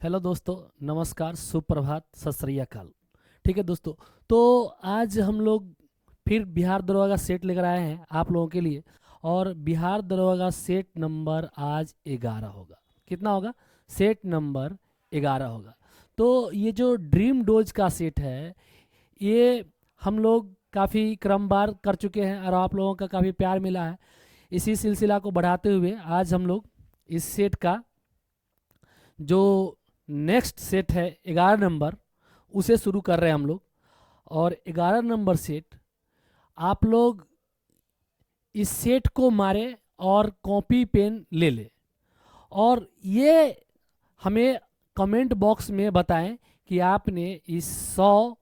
Hello दोस्तों, नमस्कार, सुप्रभात, सत श्री अकाल। ठीक है दोस्तों, तो आज हम लोग फिर बिहार दरोगा का सेट लेकर आए हैं आप लोगों के लिए। और बिहार दरोगा का सेट नंबर आज 11 होगा। कितना होगा? सेट नंबर 11 होगा। तो ये जो ड्रीम डोज का सेट है, ये हम लोग काफ़ी क्रमवार कर चुके हैं और आप लोगों का काफ़ी प्यार मिला है। इसी सिलसिला को बढ़ाते हुए आज हम लोग इस सेट का जो नेक्स्ट सेट है 11 नंबर, उसे शुरू कर रहे हैं हम लोग। और 11 नंबर सेट, आप लोग इस सेट को मारे और कॉपी पेन ले ले और ये हमें कमेंट बॉक्स में बताएं कि आपने इस 100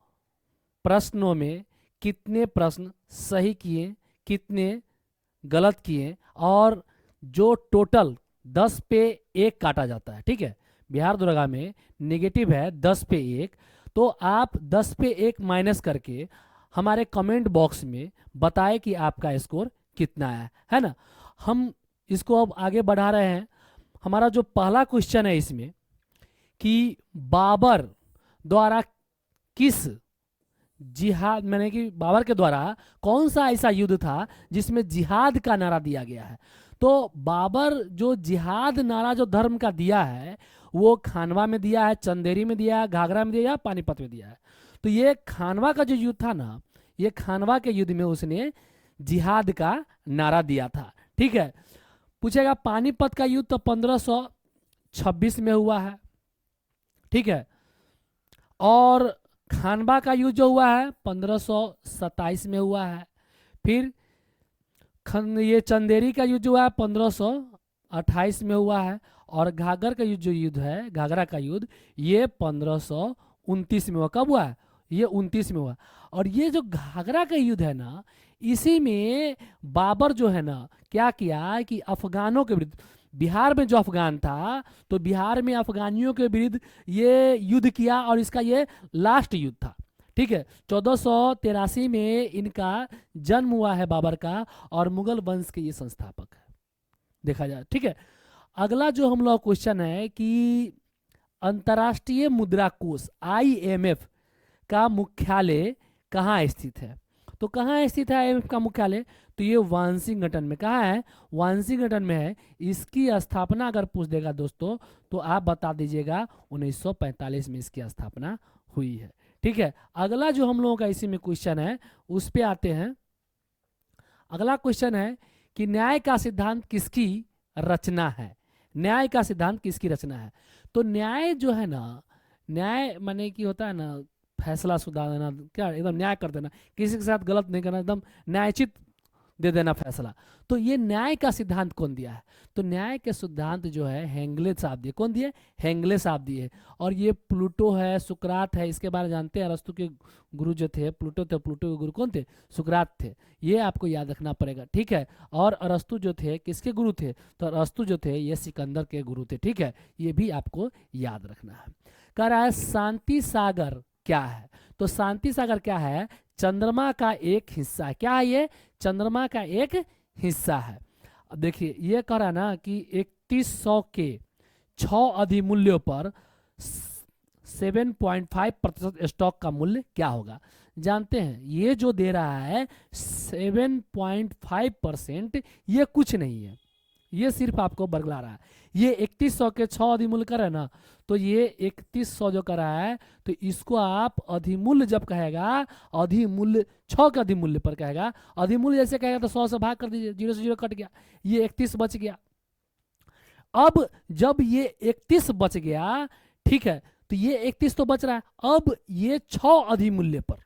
प्रश्नों में कितने प्रश्न सही किए, कितने गलत किए। और जो टोटल 10 पे 1 काटा जाता है, ठीक है, बिहार दरोगा में नेगेटिव है 10 पे 1, तो आप 10 पे 1 माइनस करके हमारे कमेंट बॉक्स में बताएं कि आपका स्कोर कितना है ना। हम इसको अब आगे बढ़ा रहे हैं। हमारा जो पहला क्वेश्चन है इसमें कि बाबर द्वारा किस जिहाद, मैंने कि बाबर के द्वारा कौन सा ऐसा युद्ध था जिसमें जिहाद का नारा दिया गया है। तो बाबर जो जिहाद नारा जो धर्म का दिया है, वो खानवा में दिया है, चंदेरी में दिया है, घाघरा में दिया है, पानीपत में दिया है। तो ये खानवा का जो युद्ध था ना, ये खानवा के युद्ध में उसने जिहाद का नारा दिया था। ठीक है, पूछेगा पानीपत का युद्ध तो 1526 में हुआ है। ठीक है, और खानवा का युद्ध जो हुआ है 1527 में हुआ है। फिर ये चंदेरी का युद्ध जो हुआ है 1528 में हुआ है। और घाघर का युद्ध जो युद्ध है, घाघरा का युद्ध, ये 1529 में हुआ। कब हुआ है? ये 29 में हुआ। और ये जो घाघरा का युद्ध है ना, इसी में बाबर जो है ना क्या किया कि अफगानों के विरुद्ध, बिहार में जो अफगान था, तो बिहार में अफगानियों के विरुद्ध ये युद्ध किया और इसका ये लास्ट युद्ध था। ठीक है, 1483 में इनका जन्म हुआ है बाबर का, और मुगल वंश के ये संस्थापक है देखा जाए। ठीक है, अगला जो हम लोग क्वेश्चन है कि अंतर्राष्ट्रीय मुद्रा कोष IMF का मुख्यालय कहाँ स्थित है। तो कहाँ स्थित है IMF का मुख्यालय? तो ये वाशिंगटन में। कहाँ है? वाशिंगटन में है। इसकी स्थापना अगर पूछ देगा दोस्तों, तो आप बता दीजिएगा 1945 में इसकी स्थापना हुई है। ठीक है, अगला जो हम लोगों का इसी में क्वेश्चन है, उस पे आते हैं। अगला क्वेश्चन है कि न्याय का सिद्धांत किसकी रचना है। न्याय का सिद्धांत किसकी रचना है? तो न्याय जो है ना, न्याय माने कि होता है ना फैसला सुधार देना, क्या एकदम न्याय कर देना, किसी के साथ गलत नहीं करना, एकदम न्यायचित दे देना फैसला। तो ये न्याय का सिद्धांत कौन दिया है? तो न्याय के सिद्धांत जो है हेंगले साहब दिए। कौन दिए? हेंगले साहब दिए। और ये प्लूटो है, सुकरात है, इसके बारे में जानते हैं। अरस्तु के गुरु जो थे प्लूटो थे, प्लूटो के गुरु कौन थे? सुकरात थे। ये आपको याद रखना पड़ेगा। ठीक है, और अरस्तु जो थे किसके गुरु थे? तो अरस्तु जो थे ये सिकंदर के गुरु थे। ठीक है, ये भी आपको याद रखना है। कह रहा है शांति सागर क्या है। तो शांति सागर क्या है? चंद्रमा का एक हिस्सा है। क्या है ये? चंद्रमा का एक हिस्सा है। अब देखिए ये कह रहा है ना कि 3100 के 6 अधिमूल्यों पर 7.5% स्टॉक का मूल्य क्या होगा। जानते हैं ये जो दे रहा है 7.5%, ये कुछ नहीं है, ये सिर्फ आपको बरगला रहा है। ये 3100 के 6 अधिमूल्य कर रहा है ना, तो ये 3100 जो कर रहा है, तो इसको आप अधिमूल्य जब कहेगा, अधिमूल्य 6 के अधिमूल्य पर कहेगा, अधिमूल्य जैसे कहेगा तो 100 से भाग कर दीजिए, 0 से 0 कट गया, ये 31 बच गया। अब जब ये 31 बच गया, ठीक है, तो ये 31 तो बच रहा है, अब ये 6 अधिमूल्य पर,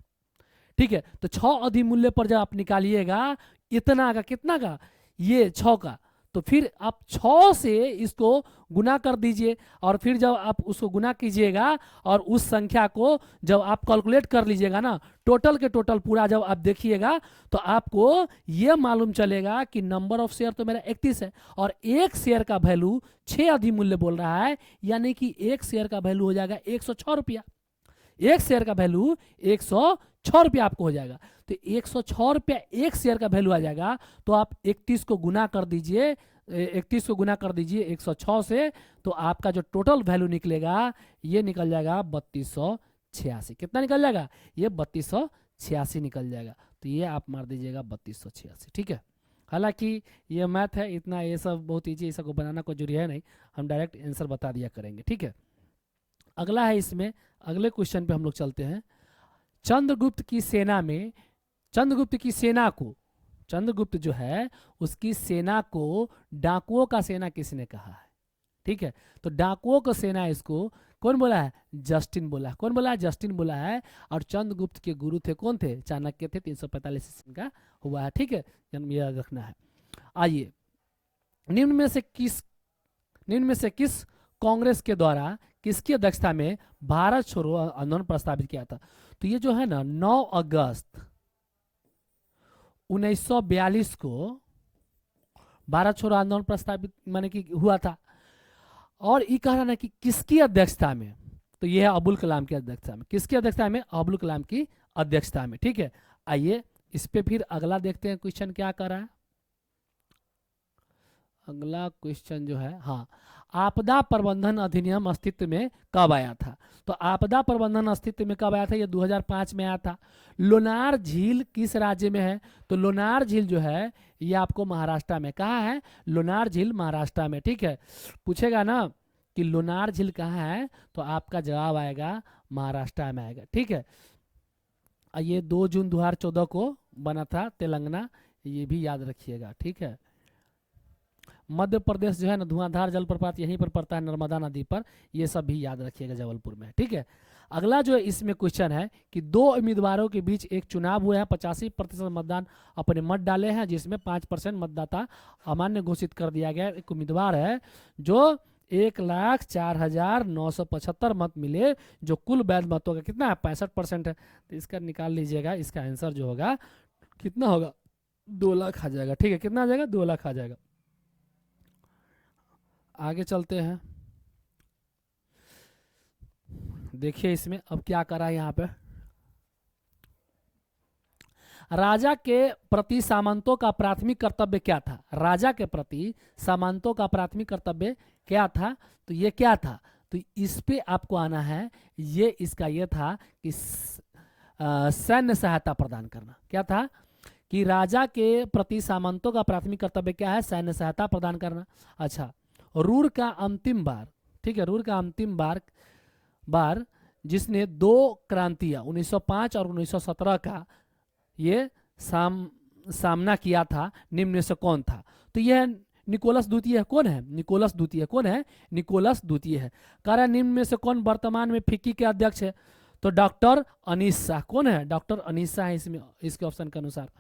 ठीक है, तो 6 अधिमूल्य पर जब आप निकालिएगा इतना का, कितना का? ये 6 का, तो फिर आप 6 से इसको गुना कर दीजिए। और फिर जब आप उसको गुना कीजिएगा और उस संख्या को जब आप कैलकुलेट कर लीजिएगा ना, टोटल के टोटल पूरा जब आप देखिएगा, तो आपको ये मालूम चलेगा कि नंबर ऑफ शेयर तो मेरा 31 है, और एक शेयर का वैल्यू 6 अधिमूल्य बोल रहा है, यानी कि एक शेयर का वैल्यू हो जाएगा 106 रुपया। एक शेयर का वैल्यू 106 रुपया आपको हो जाएगा। तो 106 रुपया एक शेयर का वैल्यू आ जाएगा। तो आप 31 को गुना कर दीजिए 31 को गुना कर दीजिए 106 से, तो आपका जो टोटल वैल्यू निकलेगा ये निकल जाएगा 3286। कितना निकल जाएगा? ये 3286 निकल जाएगा। तो ये आप मार दीजिएगा 3286, ठीक है। हालांकि ये मैथ है, इतना ये सब बहुत ईजी, इसको बनाना कोई जरूरी है नहीं, हम डायरेक्ट आंसर बता दिया करेंगे, ठीक है। अगला है इसमें, अगले क्वेश्चन पे हम लोग चलते हैं। चंद्रगुप्त की सेना में, चंद्रगुप्त की सेना को, चंद्रगुप्त जो है उसकी सेना को डाकुओं का सेना किसने कहा है? ठीक है, तो डाकुओं का सेना इसको कौन बोला है? जस्टिन बोला है। कौन बोला है? जस्टिन बोला है। और चंद्रगुप्त के गुरु थे कौन थे? चाणक्य थे, 345 ईस्वी का हुआ है, ठीक है, जन्म याद रखना है। आइए, निम्न में से किस कांग्रेस के द्वारा किसकी अध्यक्षता में भारत छोड़ो आंदोलन प्रस्तावित किया था? तो ये जो है ना 9 अगस्त 1942 को भारत छोड़ो आंदोलन प्रस्तावित माने कि हुआ था। और ये कह रहा ना कि किसकी अध्यक्षता में? तो ये है अबुल कलाम की अध्यक्षता में। किसकी अध्यक्षता में? अबुल कलाम की अध्यक्षता में, ठीक है। आइए इस पे फिर अगला देखते हैं क्वेश्चन क्या कर रहा है। अगला क्वेश्चन जो है, हाँ, आपदा प्रबंधन अधिनियम अस्तित्व में कब आया था? तो आपदा प्रबंधन अस्तित्व में कब आया था? ये 2005 में आया था। लोनार झील किस राज्य में है? तो लोनार झील जो है ये आपको महाराष्ट्र में। कहाँ है? लोनार झील महाराष्ट्र में, ठीक है। पूछेगा ना कि लोनार झील कहाँ है, तो आपका जवाब आएगा महाराष्ट्र में आएगा, ठीक है। ये 2 जून 2014 को बना था तेलंगाना, ये भी याद रखिएगा, ठीक है। मध्य प्रदेश जो है ना धुआंधार जलप्रपात यहीं पर पड़ता है, नर्मदा नदी पर, ये सब भी याद रखिएगा जबलपुर में, ठीक है। अगला जो है इसमें क्वेश्चन है कि 2 उम्मीदवारों के बीच एक चुनाव हुआ है, 85% मतदान अपने मत डाले हैं, जिसमें 5% मतदाता अमान्य घोषित कर दिया गया। एक उम्मीदवार है जो 1,04,975 मत मिले, जो कुल वैध मतों का कितना है? 65% है। तो इसका निकाल लीजिएगा, इसका आंसर जो होगा कितना होगा? 2 लाख आ जाएगा, ठीक है। कितना आ जाएगा? 2 लाख आ जाएगा। आगे चलते हैं, देखिए इसमें अब क्या करा है यहाँ पे। राजा के प्रति सामंतों का प्राथमिक कर्तव्य क्या था? राजा के प्रति सामंतों का प्राथमिक कर्तव्य क्या था? तो ये क्या था? तो इस पे आपको आना है। ये इसका ये था कि सैन्य सहायता प्रदान करना। क्या था? कि राजा के प्रति सामंतों का प्राथमिक कर्तव्य क्या है? सैन्य सहायता प्रदान करना। अच्छा, रूर का अंतिम बार, ठीक है, रूर का अंतिम बार जिसने 2 क्रांतियां 1905 और 1917 का ये सामना किया था, निम्न में से कौन था? तो यह निकोलस द्वितीय है। कौन है? निकोलस द्वितीय। कौन है? निकोलस द्वितीय है। कारण निम्न में से कौन वर्तमान में फिक्की के अध्यक्ष है? तो डॉक्टर अनीस शाह। कौन है? डॉक्टर अनीस शाह है इसमें, इसके ऑप्शन के अनुसार,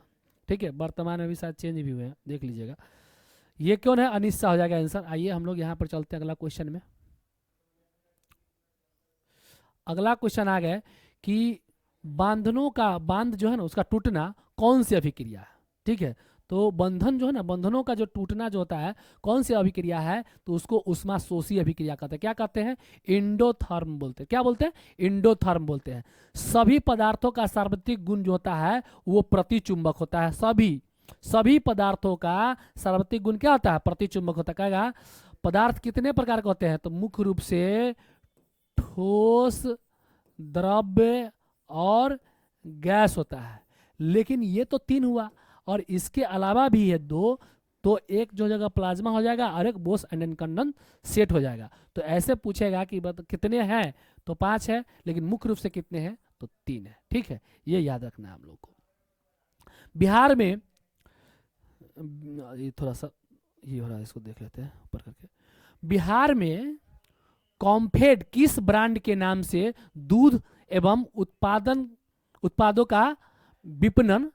ठीक है। वर्तमान में भी शायद चेंज भी हुए हैं, देख लीजिएगा। ये कौन है? अनीस शाह हो जाएगा आंसर। आइए हम लोग यहाँ पर चलते हैं अगला क्वेश्चन में। अगला क्वेश्चन आ गया कि बांधनों का, बांध जो है ना उसका टूटना कौन सी अभिक्रिया है? ठीक है, तो बंधन जो है ना, बंधनों का जो टूटना जो होता है कौन सी अभिक्रिया है? तो उसको उष्माशोषी अभिक्रिया कहते हैं। क्या कहते हैं? इंडोथर्म बोलते हैं। क्या बोलते हैं? इंडोथर्म बोलते हैं। सभी पदार्थों का सार्वत्रिक गुण जो होता है वो प्रतिचुंबक होता है। सभी पदार्थों का सार्वत्रिक गुण क्या होता है? प्रतिचुंबक होता है। कहेगा पदार्थ कितने प्रकार के होते हैं? तो मुख्य रूप से ठोस, द्रव्य और गैस होता है। लेकिन ये तो 3 हुआ, और इसके अलावा भी है 2, तो एक जो जगह प्लाज्मा हो जाएगा और एक बोस एंड कंडेंसेट हो जाएगा। तो ऐसे पूछेगा कि कितने हैं? तो 5 है, लेकिन मुख्य रूप से कितने हैं? तो 3 है, ठीक है। ये याद रखना है हम लोग को। बिहार में ये थोड़ा सा ये हो रहा है, इसको देख लेते हैं ऊपर करके। बिहार में कॉम्फेड किस ब्रांड के नाम से दूध एवं उत्पादों का विपणन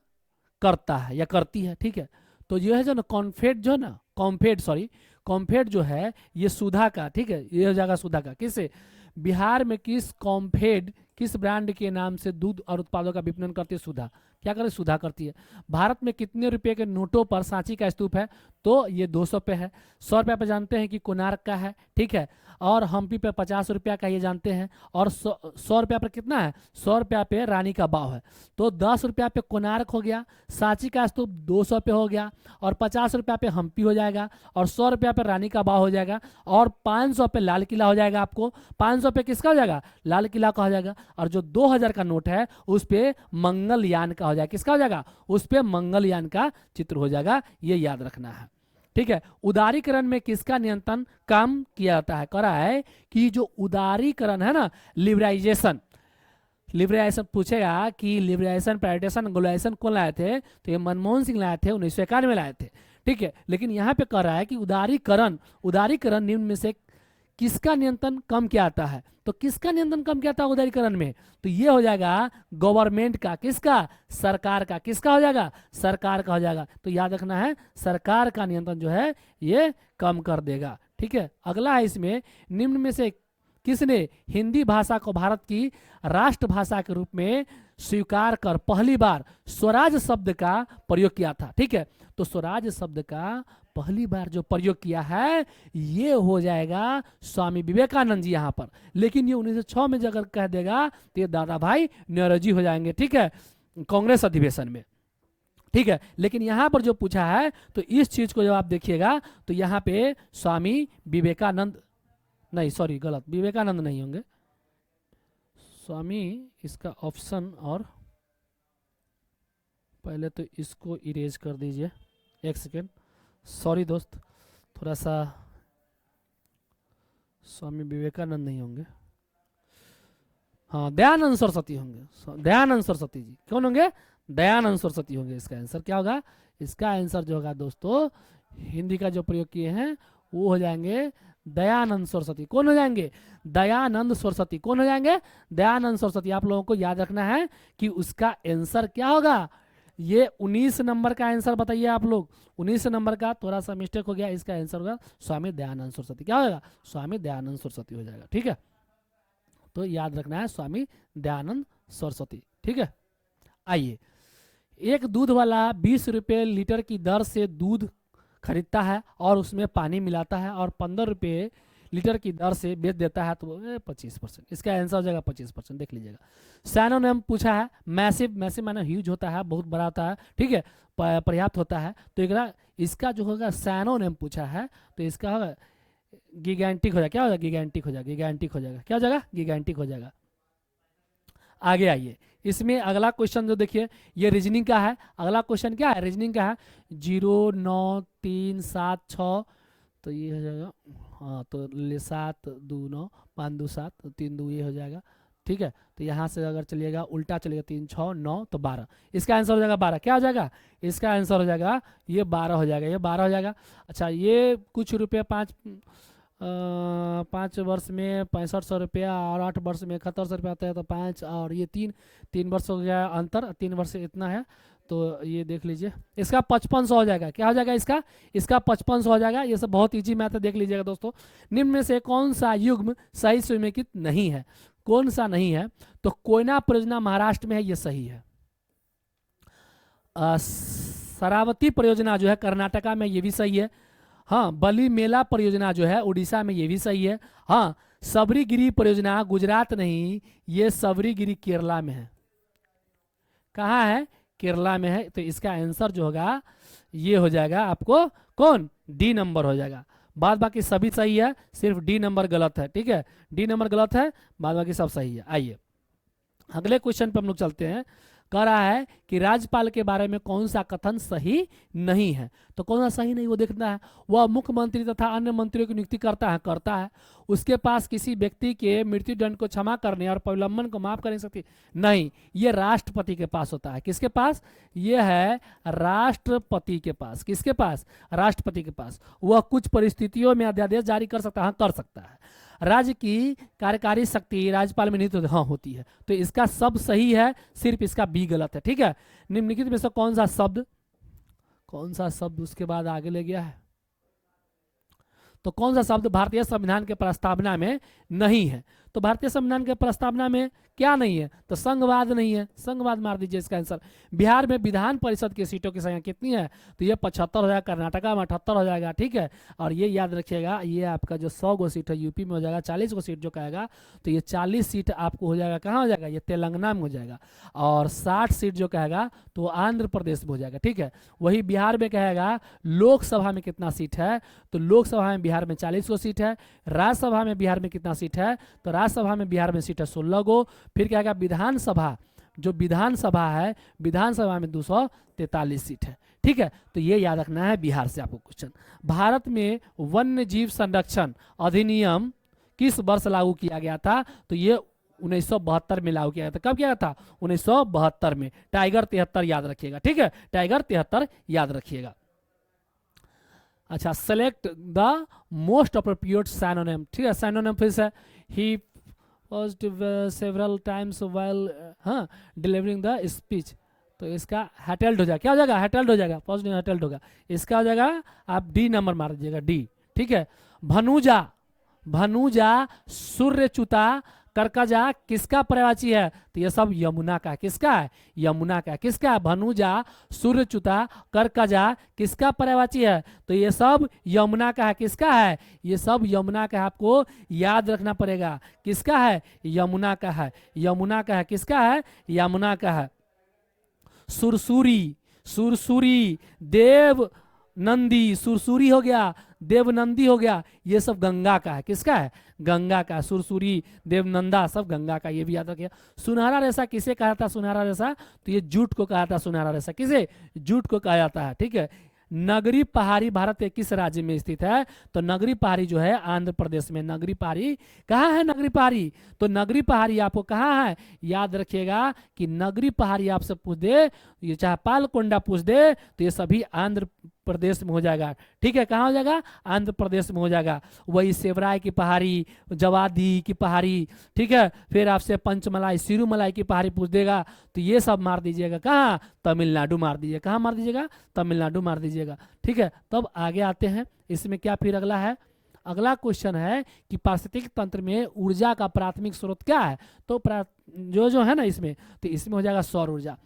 करता है या करती है? ठीक है, तो ये है जो ना कॉम्फेड, जो ना कॉम्फेड जो है ये सुधा का, ठीक है, ये हो जाएगा सुधा का। किससे? बिहार में किस कॉम्फेड किस ब्रांड के नाम से दूध और उत्पादों का विपणन करती है? सुधा। क्या करे? सुधा करती है। भारत में कितने रुपए के नोटों पर सांची का स्तूप है? तो ये 200 पे है। 100 रुपये पे जानते हैं कि कोणार्क का है, ठीक है। और हम्पी पे 50 रुपया का ये जानते हैं। और 100 रुपया पर कितना है? 100 रुपया पे रानी का बाव है। तो 10 रुपया पे कोणार्क हो गया, सांची का स्तूप 200 पे हो गया, और 50 रुपया पे हम्पी हो जाएगा, और 100 रुपया पे रानी का बाव हो जाएगा, और 500 पे लाल किला हो जाएगा। आपको 500 पे किसका हो जाएगा? लाल किला का हो जाएगा। और जो 2000 का नोट है उस पे मंगलयान का हो जाएगा। किसका हो जाएगा? उस पे मंगलयान का चित्र हो जाएगा। ये याद रखना है, ठीक है। उदारीकरण में किसका नियंत्रण कम किया जाता है? करा है कि जो उदारीकरण है ना, लिबराइजेशन, लिबराइजेशन पूछेगा कि लिबराइजेशन, प्राइवेटाइजेशन, ग्लोबलाइजेशन कौन लाए थे? तो ये मनमोहन सिंह लाए थे, 1991 में लाए थे, ठीक है। लेकिन यहाँ पे कह रहा है कि उदारीकरण, उदारीकरण निम्न में से किसका नियंत्रण कम किया जाता है? तो किसका नियंत्रण कम किया था उदारीकरण में? तो ये हो जाएगा गवर्नमेंट का। किसका? सरकार का। किसका हो जाएगा? सरकार का हो जाएगा। तो याद रखना है, सरकार का नियंत्रण जो है ये कम कर देगा, ठीक है। अगला है इसमें, निम्न में से किसने हिंदी भाषा को भारत की राष्ट्रभाषा के रूप में स्वीकार कर पहली बार स्वराज शब्द का प्रयोग किया था? ठीक है, तो स्वराज शब्द का पहली बार जो प्रयोग किया है ये हो जाएगा स्वामी विवेकानंद जी यहाँ पर। लेकिन ये 1906 में अगर कह देगा तो ये दादा भाई नौरोजी हो जाएंगे, ठीक है, कांग्रेस अधिवेशन में, ठीक है। लेकिन यहाँ पर जो पूछा है तो इस चीज को जब आप देखिएगा तो यहाँ पे स्वामी विवेकानंद, नहीं सॉरी गलत, विवेकानंद नहीं होंगे, स्वामी इसका ऑप्शन, और पहले तो इसको इरेज कर दीजिए, एक सेकेंड, सॉरी दोस्त, थोड़ा सा, स्वामी विवेकानंद नहीं होंगे, हाँ दयानंद सरस्वती होंगे, दयानंद सरस्वती जी। कौन होंगे? दयानंद सरस्वती होंगे। इसका आंसर क्या होगा? इसका आंसर जो होगा दोस्तों, हिंदी का जो प्रयोग किए हैं वो हो जाएंगे दयानंद सरस्वती। कौन हो जाएंगे? दयानंद सरस्वती। कौन हो जाएंगे? दयानंद सरस्वती। आप लोगों को याद रखना है कि उसका आंसर क्या होगा। ये 19 नंबर का आंसर बताइए आप लोग, 19 नंबर का थोड़ा सा मिस्टेक हो गया, इसका आंसर होगा स्वामी दयानंद सरस्वती। क्या होगा? स्वामी दयानंद सरस्वती हो जाएगा, ठीक है। तो याद रखना है स्वामी दयानंद सरस्वती, ठीक है। आइए, एक दूध वाला 20 रुपये लीटर की दर से दूध खरीदता है और उसमें पानी मिलाता है और 15 रुपये लीटर की दर से बेच देता है, तो 25%। इसका आंसर हो जाएगा 25%। देख लीजिएगा। सैनोनिम पूछा है, मैसिव, मैसिव माने ह्यूज होता है, बहुत बड़ा होता है, ठीक है, पर्याप्त होता है। तो इसका जो होगा सैनोनिम पूछा है तो इसका होगा गिगैंटिक हो जाएगा। क्या हो जाएगा? गिगैंटिक हो जाएगा, गिगैंटिक हो जाएगा। क्या हो जाएगा? गिगैंटिक हो जाएगा। आगे आइए, इसमें अगला क्वेश्चन जो देखिए ये रीजनिंग का है। अगला क्वेश्चन क्या है? रीजनिंग का है। 0 9 3 7 6, तो ये हो जाएगा, हाँ तो 7 2 9 5 2 7, 3 2 ये हो जाएगा, ठीक है। तो यहाँ से अगर चलिएगा उल्टा चलिएगा 3 6 9 तो 12, इसका आंसर हो जाएगा 12। क्या हो जाएगा? इसका आंसर हो जाएगा ये 12 हो जाएगा, ये 12 हो जाएगा। अच्छा, ये कुछ रुपये 5 वर्ष में 6500 रुपया और 8 वर्ष में 7100 रुपया आता है, तो 5 और ये 3 वर्ष हो गया अंतर, 3 वर्ष इतना है, तो ये देख लीजिए इसका 5500 हो जाएगा। क्या हो जाएगा? इसका 5500 हो जाएगा। ये सब बहुत इजी मैथ है, देख लीजिएगा दोस्तों। निम्न में से कौन सा युग्म सही समेकित नहीं है? कौन सा नहीं है? तो कोयना परियोजना महाराष्ट्र में है, ये सही है। शरावती परियोजना जो है कर्नाटका में, ये भी सही है। हाँ, बली मेला परियोजना जो है उड़ीसा में, ये भी सही है। हाँ, सबरीगिरी परियोजना गुजरात नहीं, ये सबरीगिरी केरला में है। कहाँ है? केरला में है। तो इसका आंसर जो होगा ये हो जाएगा आपको कौन? डी नंबर हो जाएगा। बाद बाकी सभी सही है, सिर्फ डी नंबर गलत है, ठीक है, डी नंबर गलत है, बाद बाकी सब सही है। आइए अगले क्वेश्चन पे हम लोग चलते हैं। कह रहा है कि राज्यपाल के बारे में कौन सा कथन सही नहीं है? तो कौन सा सही नहीं वो देखना है। वह मुख्यमंत्री तथा अन्य मंत्रियों की नियुक्ति करता है। उसके पास किसी व्यक्ति के मृत्यु दंड को क्षमा करने और प्रलंबन को माफ करने की शक्ति नहीं, ये राष्ट्रपति के पास होता है। किसके पास? ये है राष्ट्रपति के पास। किसके पास? राष्ट्रपति के पास। वह कुछ परिस्थितियों में अध्यादेश जारी कर सकता है, हाँ कर सकता है। राज्य की कार्यकारी शक्ति राज्यपाल में निहित हाँ होती है। तो इसका सब सही है, सिर्फ इसका बी गलत है, ठीक है। निम्नलिखित में से कौन सा शब्द उसके बाद आगे ले गया है? तो कौन सा शब्द भारतीय संविधान के प्रस्तावना में नहीं है? तो भारतीय संविधान के प्रस्तावना में क्या नहीं है, तो संघवाद नहीं है, संघवाद मार दीजिए इसका आंसर। बिहार में विधान परिषद की सीटों की संख्या कितनी है, तो ये 75 हो जाएगा, कर्नाटका में 78 हो जाएगा, ठीक है। और ये याद रखिएगा, ये आपका जो 100 गो सीट है यूपी में हो जाएगा, 40 गो सीट जो कहेगा तो ये 40 सीट आपको हो जाएगा, कहाँ हो जाएगा, ये तेलंगाना में हो जाएगा। और 60 सीट जो कहेगा तो आंध्र प्रदेश में हो जाएगा, ठीक है। वही बिहार में कहेगा लोकसभा में कितना सीट है, तो लोकसभा में बिहार में 40 गो सीट है। राज्यसभा में बिहार में कितना सीट है, तो राज्यसभा में बिहार में सीट है 16 गो। फिर क्या कहेगा विधानसभा, जो विधानसभा है विधानसभा में 243 सीट है, ठीक है। तो ये याद रखना है बिहार से आपको क्वेश्चन। भारत में वन्य जीव संरक्षण अधिनियम किस वर्ष लागू किया गया था, तो ये 1972 में लागू किया गया था। कब किया गया था, 1972 में। टाइगर 73 याद रखिएगा, ठीक है, टाइगर 73 याद रखिएगा। अच्छा, select the most appropriate synonym, ठीक है। सिनोनिम फिर से, ही paused several times while delivering the speech, तो इसका हेटेल्ड हो जाएगा, क्या हो जाएगा, हेटेल्ड हो जाएगा, पॉज नहीं हेटेल्ड होगा, इसका हो जाएगा आप डी नंबर मार दीजिएगा, डी, ठीक है। भनुजा, भनुजा, सूर्यच्युता, कर्कजा किसका पर्यायवाची है, तो ये सब यमुना का है, किसका है, यमुना का है, किसका है, भनुजा, सूर्यच्युता, कर्कजा किसका पर्यायवाची है, तो ये सब यमुना का है, किसका है, ये सब यमुना का है, आपको याद रखना पड़ेगा, किसका है, यमुना का है, यमुना का है, किसका है, यमुना का है। सुरसुरी, सुरसुरी, देव नंदी, सुरसुरी हो गया, देवनंदी हो गया, ये सब गंगा का है, किसका है, गंगा का। सुरसुरी, देवनंदा सब गंगा का, ये भी याद रखिए। सुनहरा रेशा किसे कहा था, सुनहरा रेशा, तो ये जूट को कहा था सुनहरा रेशा, किसे, जूट को कहा जाता है, ठीक है। नगरी पहाड़ी भारत के किस राज्य में स्थित है, तो नगरी पहाड़ी जो है आंध्र प्रदेश में। नगरी पहाड़ी कहाँ है, नगरी पहाड़ी, तो नगरी पहाड़ी आपको कहाँ है, याद रखिएगा कि नगरी पहाड़ी आपसे पूछ दे, ये चाहे पालकोंडा पूछ दे, तो ये सभी आंध्र प्रदेश में हो जाएगा, ठीक है। कहाँ हो जाएगा, आंध्र प्रदेश में हो जाएगा। वही सेवराय की पहाड़ी, जवादी की पहाड़ी, ठीक है। फिर आपसे पंचमलाई, सिरुमलाई की पहाड़ी पूछ देगा, तो ये सब मार दीजिएगा, कहाँ, तमिलनाडु मार दीजिएगा, कहाँ मार दीजिएगा, तमिलनाडु मार दीजिएगा, ठीक है। तब आगे आते हैं, इसमें क्या फिर अगला है, अगला क्वेश्चन है कि पारिस्थितिक तंत्र में ऊर्जा का प्राथमिक स्रोत क्या है, तो जो है ना इसमें, तो इसमें हो जाएगा सौर ऊर्जा।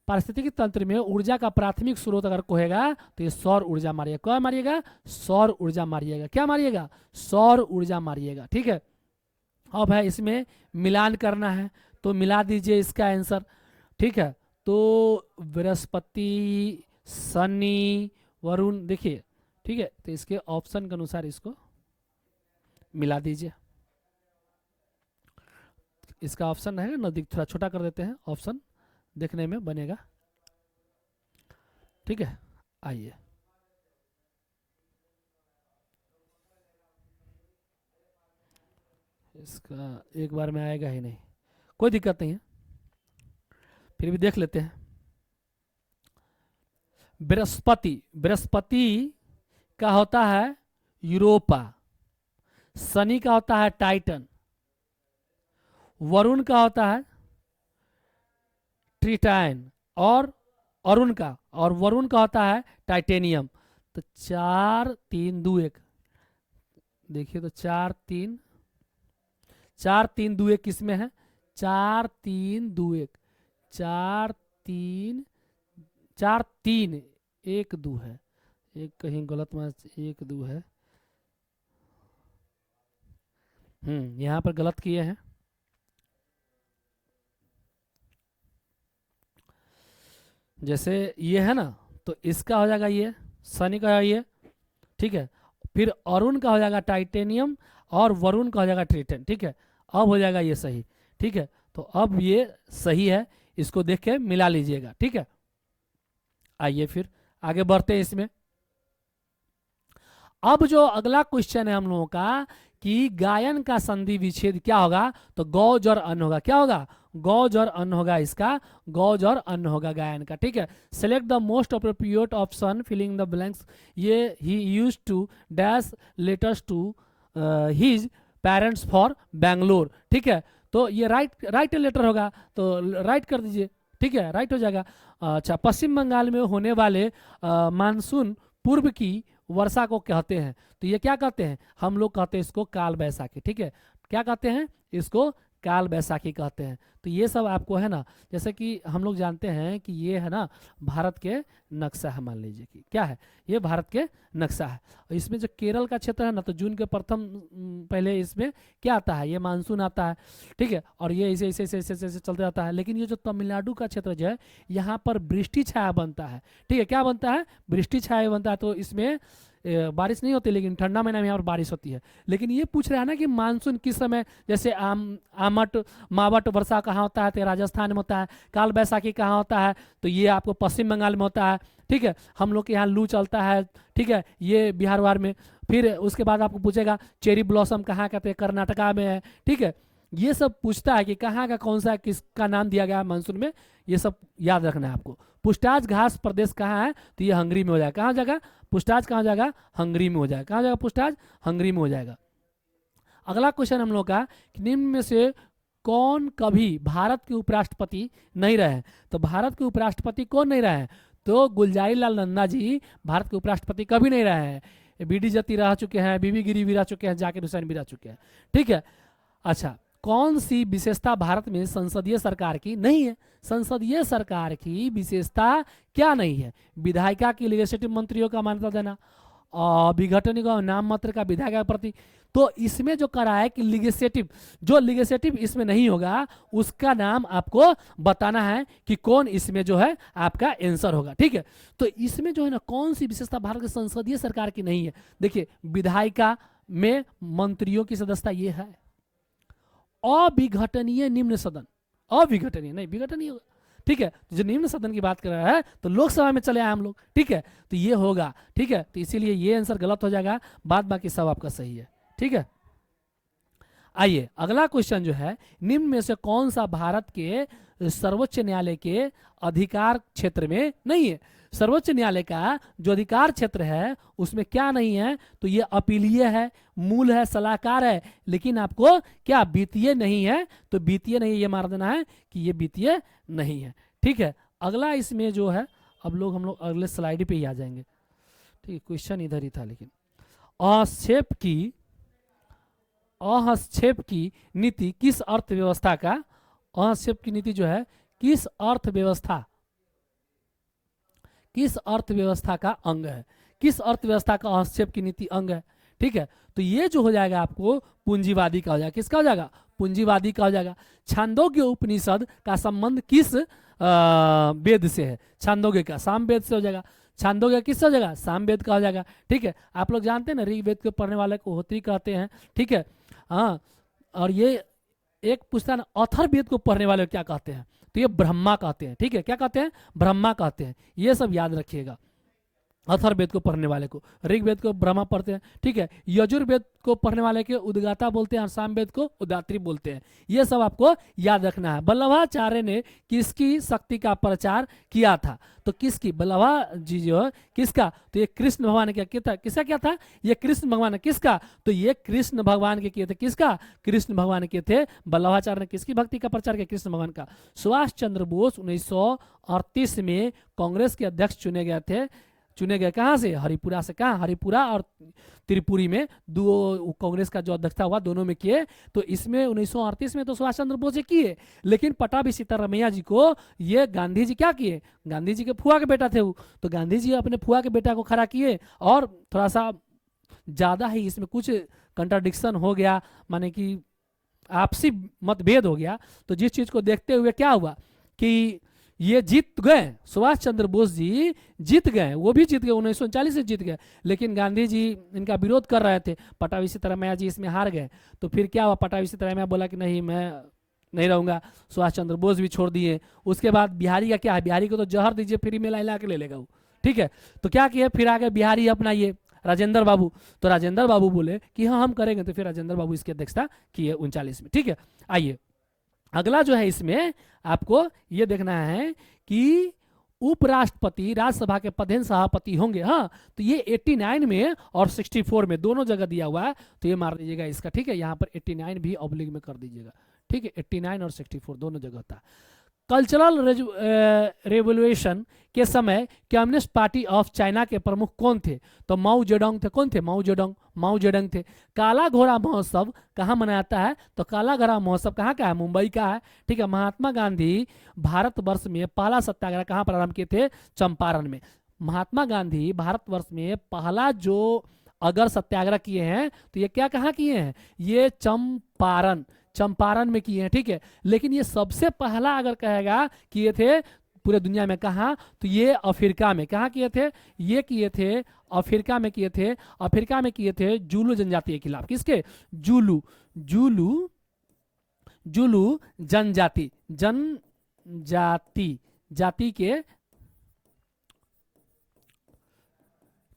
पारिस्थितिक तंत्र में ऊर्जा का प्राथमिक स्रोत अगर कहेगा तो ये सौर ऊर्जा मारिएगा, क्या मारिएगा, सौर ऊर्जा मारिएगा, क्या मारिएगा, सौर ऊर्जा मारिएगा, ठीक है। अब है इसमें मिलान करना है, तो मिला दीजिए इसका आंसर, ठीक है। तो बृहस्पति, शनि, वरुण, देखिए, ठीक है, तो इसके ऑप्शन के अनुसार इसको मिला दीजिए। इसका ऑप्शन है नजदीक, थोड़ा छोटा कर देते हैं, ऑप्शन देखने में बनेगा, ठीक है। आइए, इसका एक बार में आएगा ही नहीं, कोई दिक्कत नहीं है, फिर भी देख लेते हैं। बृहस्पति, बृहस्पति का होता है यूरोपा, शनि का होता है टाइटन, वरुण का होता है ट्रिटाइन, और अरुण का, और वरुण का होता है टाइटेनियम। तो 4 3 2 1, देखिए तो 4 3 2 1 किसमें है, 4 3 2 1, 4 3 1 2 है, एक कहीं गलत में 1 2 है, यहाँ पर गलत किए हैं, जैसे ये है ना, तो इसका हो जाएगा ये, शनि का ये, ठीक है। फिर अरुण का हो जाएगा टाइटेनियम, और वरुण का हो जाएगा ट्रिटन, ठीक है। अब हो जाएगा ये सही, ठीक है। तो अब ये सही है, इसको देख के मिला लीजिएगा, ठीक है। आइए फिर आगे बढ़ते हैं इसमें। अब जो अगला क्वेश्चन है हम लोगों का कि गायन का संधि विच्छेद क्या होगा, तो गौज और अन्न होगा, क्या होगा, गौज और अन्न होगा, इसका गौज और अन्न होगा गायन का, ठीक है। Select the most appropriate option filling the blanks, ये ही used to dash letters to his parents for Bangalore, ठीक है। तो ये राइट लेटर होगा, तो राइट कर दीजिए, ठीक है, राइट हो जाएगा। अच्छा, पश्चिम बंगाल में होने वाले मानसून पूर्व की वर्षा को कहते हैं, तो ये क्या कहते हैं, हम लोग कहते हैं इसको काल बैसाखी, ठीक है। क्या कहते हैं इसको, काल बैसाखी कहते हैं। तो ये सब आपको है ना, जैसे कि हम लोग जानते हैं कि ये है ना भारत के नक्शा है, मान लीजिए कि क्या है, ये भारत के नक्शा है। और इसमें जो केरल का क्षेत्र है ना, तो जून के प्रथम पहले इसमें क्या आता है, ये मानसून आता है, ठीक है, और ये ऐसे ऐसे ऐसे ऐसे ऐसे चलते रहता है। लेकिन ये जो तमिलनाडु का क्षेत्र जो है, यहाँ पर वृष्टि छाया बनता है, ठीक है, क्या बनता है, वृष्टि छाया बनता है। तो इसमें बारिश नहीं होती, लेकिन ठंडा महीना में यहाँ पर बारिश होती है। लेकिन ये पूछ रहा है ना कि मानसून किस समय, जैसे आमट मावट वर्षा कहाँ होता है, तो राजस्थान में होता है। काल बैसाखी कहाँ होता है, तो ये आपको पश्चिम बंगाल में होता है, ठीक है। हम लोग के यहाँ लू चलता है, ठीक है, ये बिहार वार में। फिर उसके बाद आपको पूछेगा चेरी ब्लॉसम कहाँ कहते हैं, कर्नाटका में है, ठीक है। ये सब पूछता है कि कहाँ का कौन सा किसका नाम दिया गया है मानसून में, ये सब याद रखना है आपको। पुष्टाज घास प्रदेश कहाँ है, तो ये हंगरी में हो जाएगा। कहाँ जाएगा पुष्टाज, कहाँ जाएगा हंगरी में हो जाएगा। कहाँ जाएगा पुष्टाज, हंगरी में हो जाएगा। अगला क्वेश्चन हम लोग का, निम्न में से कौन कभी भारत के उपराष्ट्रपति नहीं रहे। तो भारत के उपराष्ट्रपति कौन नहीं रहे हैं, तो गुलजारी लाल नंदा जी भारत के उपराष्ट्रपति कभी नहीं रहे हैं। बी डी जत्ती रह चुके हैं, बीबी गिरी भी रह चुके हैं, जाकिर हुसैन भी रह चुके हैं, ठीक है। अच्छा, कौन सी विशेषता भारत में संसदीय सरकार की नहीं है। संसदीय सरकार की विशेषता क्या नहीं है, विधायिका की लेजिस्लेटिव मंत्रियों का मान्यता देना, विघटनिक और नाम मात्र का विधायक के प्रति। तो इसमें जो करा है कि लिजिस्लेटिव, जो लिजिस्लेटिव इसमें नहीं होगा उसका नाम आपको बताना है कि कौन इसमें जो है आपका आंसर होगा, ठीक है। तो इसमें जो है ना कौन सी विशेषता भारत की संसदीय सरकार की नहीं है, देखिए विधायिका में मंत्रियों की सदस्यता ये है, अविघटनीय निम्न सदन, अविघटनीय नहीं विघटनीय होगा, ठीक है। जो निम्न सदन की बात कर रहा है तो लोकसभा में चले आए हम लोग, ठीक है, तो ये होगा, ठीक है। तो इसीलिए ये आंसर गलत हो जाएगा, बाद बाकी सब आपका सही है, ठीक है। आइए अगला क्वेश्चन जो है, निम्न में से कौन सा भारत के सर्वोच्च न्यायालय के अधिकार क्षेत्र में नहीं है। सर्वोच्च न्यायालय का जो अधिकार क्षेत्र है उसमें क्या नहीं है, तो ये अपीलीय है, मूल है, सलाहकार है, लेकिन आपको क्या वित्तीय नहीं है, तो वित्तीय नहीं, ये मार देना है कि ये वित्तीय नहीं है, ठीक है। अगला इसमें जो है, हम लोग अगले स्लाइड पे ही आ जाएंगे, ठीक है, क्वेश्चन इधर ही था। लेकिन हस्तक्षेप की नीति किस अर्थव्यवस्था का, हस्तक्षेप की नीति जो है किस अर्थव्यवस्था का अंग है, किस अर्थव्यवस्था का हस्तक्षेप की नीति अंग है, ठीक है। तो ये जो हो जाएगा आपको पूंजीवादी का हो जाएगा, किसका हो जाएगा, पूंजीवादी का हो जाएगा। छांदोग्य उपनिषद का संबंध किस वेद से है, छांदोग्य का सामवेद से हो जाएगा। छांदोग्य किससे हो जाएगा, सामवेद का हो जाएगा, ठीक है। आप लोग जानते हैं ना ऋग्वेद को पढ़ने वाले को होत्री कहते हैं, ठीक है, हाँ। और ये एक पूछता है ना अथर्ववेद को पढ़ने वाले क्या कहते हैं, तो ये ब्रह्मा कहते हैं, ठीक है, क्या कहते हैं, ब्रह्मा कहते हैं। ये सब याद रखिएगा, अथर्ववेद को पढ़ने वाले को, ऋग्वेद को ब्रह्मा पढ़ते हैं, ठीक है। यजुर्वेद को पढ़ने वाले के उद्गाता बोलते हैं और सामवेद को उदात्री बोलते हैं। ये सब आपको याद रखना है। वल्लभाचार्य ने किसकी शक्ति का प्रचार किया था, तो किसकी, वल्लभा जी जो है किसका, तो ये कृष्ण भगवान ने किसका क्या था, ये कृष्ण भगवान ने किसका, तो ये कृष्ण भगवान के किए थे, किसका, कृष्ण भगवान के थे। वल्लभाचार्य ने किसकी भक्ति का प्रचार किया, कृष्ण भगवान का। सुभाष चंद्र बोस 1938 में कांग्रेस के अध्यक्ष चुने गए कहाँ से, हरिपुरा से। कहाँ, हरिपुरा और त्रिपुरी में दो कांग्रेस का जो अध्यक्षता हुआ दोनों में किए। तो इसमें 1938 में तो सुभाष चंद्र बोस किए, लेकिन पट्टाभी सीतारामैया जी को ये गांधी जी क्या किए, गांधी जी के फुआ के बेटा थे वो, तो गांधी जी अपने फुआ के बेटा को खड़ा किए। और थोड़ा सा ज़्यादा ही इसमें कुछ कंट्राडिक्शन हो गया, माने कि आपसी मतभेद हो गया। तो जिस चीज़ को देखते हुए क्या हुआ कि ये जीत गए, सुभाष चंद्र बोस जी जीत गए, वो भी जीत गए, 1939 से जीत गए, लेकिन गांधी जी इनका विरोध कर रहे थे। पट्टाभी सीतारामैया जी इसमें हार गए। तो फिर क्या हुआ, पट्टाभी सीतारामैया बोला कि नहीं मैं नहीं रहूंगा, सुभाष चंद्र बोस भी छोड़ दिए। उसके बाद बिहारी का क्या है, बिहारी को तो जहर दीजिए फ्री में ला के ले लेगा वो, ठीक है। तो क्या किया फिर आगे बिहारी अपना ये राजेंद्र बाबू, तो राजेंद्र बाबू बोले कि हाँ हम करेंगे, तो फिर राजेंद्र बाबू इसकी अध्यक्षता किए 39 में, ठीक है। आइए अगला जो है इसमें आपको ये देखना है कि उपराष्ट्रपति राज्यसभा के पदेन सभापति होंगे। हाँ, तो ये 89 में और 64 में दोनों जगह दिया हुआ है, तो ये मार दीजिएगा इसका, ठीक है। यहाँ पर 89 भी ऑब्लिक में कर दीजिएगा, ठीक है, 89 और 64 दोनों जगह था। कल्चरल रेवोल्यूशन के समय कम्युनिस्ट पार्टी ऑफ चाइना के प्रमुख कौन थे? तो माओ जेडोंग थे। कौन थे? माओ जेडोंग थे। काला घोड़ा महोत्सव कहाँ मनाया जाता है? तो काला घोड़ा महोत्सव कहाँ का है? मुंबई का है। ठीक है। महात्मा गांधी भारतवर्ष में पहला सत्याग्रह कहाँ प्रारंभ किए थे? चंपारण में। महात्मा गांधी भारतवर्ष में पहला जो अगर सत्याग्रह किए हैं तो ये क्या कहाँ किए हैं? ये चंपारण में किए हैं। ठीक है। लेकिन ये सबसे पहला अगर कहेगा किए थे पूरे दुनिया में, कहाँ? तो ये अफ्रीका में। कहाँ किए थे? ये किए थे अफ्रीका में किए थे। अफ्रीका में किए थे जूलू जनजाति के खिलाफ। किसके? जूलू जाति के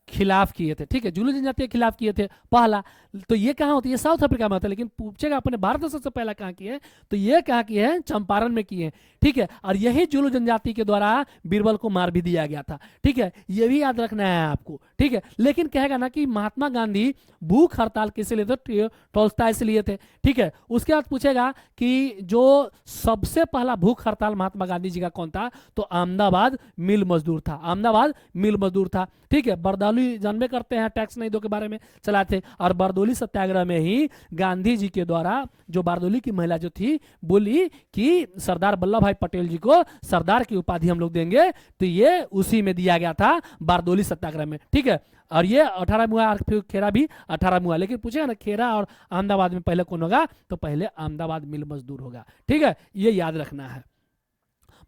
खिलाफ किए थे। ठीक है। जूलू जनजाति के खिलाफ किए थे पहला। तो ये कहाँ होती है? साउथ अफ्रीका में होता है। लेकिन पूछेगा अपने भारत में सबसे पहला कहाँ किए हैं? तो ये कहाँ किए हैं? चंपारण में किए हैं। ठीक है। और यही जूलू जनजाति के द्वारा बीरबल को मार भी दिया गया था। ठीक है। ये भी याद रखना है आपको। ठीक है। लेकिन कहेगा ना कि महात्मा गांधी भूख हड़ताल किसे लिए थे? टॉल्स्टॉय से लिए थे। ठीक है। उसके बाद पूछेगा कि जो सबसे पहला भूख हड़ताल महात्मा गांधी जी का कौन था? तो अहमदाबाद मिल मजदूर था। ठीक है। बरदौली जानबे करते हैं टैक्स नहीं दो के बारे में चलाए थे। और बारदोली सत्याग्रह में ही गांधी जी के द्वारा जो बारदोली की महिला जो थी बोली कि सरदार वल्लभ भाई पटेल जी को सरदार की उपाधि हम लोग देंगे, तो ये उसी में दिया गया था बारदोली सत्याग्रह में। ठीक है। और ये 18 हुआ और फिर खेरा भी 18 हुआ। लेकिन पूछेगा ना खेरा और अहमदाबाद में पहले कौन होगा? तो पहले अहमदाबाद मिल मजदूर होगा। ठीक है। ये याद रखना है।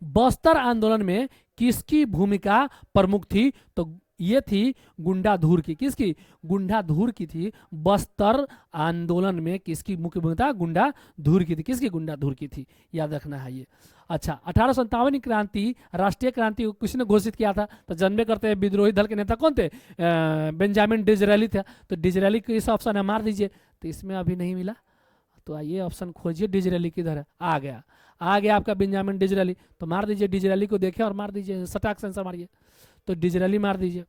बस्तर आंदोलन में किसकी भूमिका प्रमुख थी? तो ये थी गुंडाधुर की। किसकी? गुंडाधुर की थी। बस्तर आंदोलन में किसकी मुख्य भूमिका? गुंडाधुर की थी। किसकी? गुंडाधुर की थी। याद रखना है ये। अच्छा, 1857 क्रांति राष्ट्रीय क्रांति किसने घोषित किया था? तो जन्मे करते हैं विद्रोही दल के नेता कौन थे? बेंजामिन डिजरेली थे। तो डिजरेली को इस ऑप्शन है, मार दीजिए। तो इसमें अभी नहीं मिला, तो आइए ऑप्शन खोजिए। डिजरेली किधर है? आ गया आपका बेंजामिन डिजरेली। तो मार दीजिए डिजरेली को, देखे और मार दीजिए, सटाक सेंसर मारिए। तो डिजरेली मार दीजिए।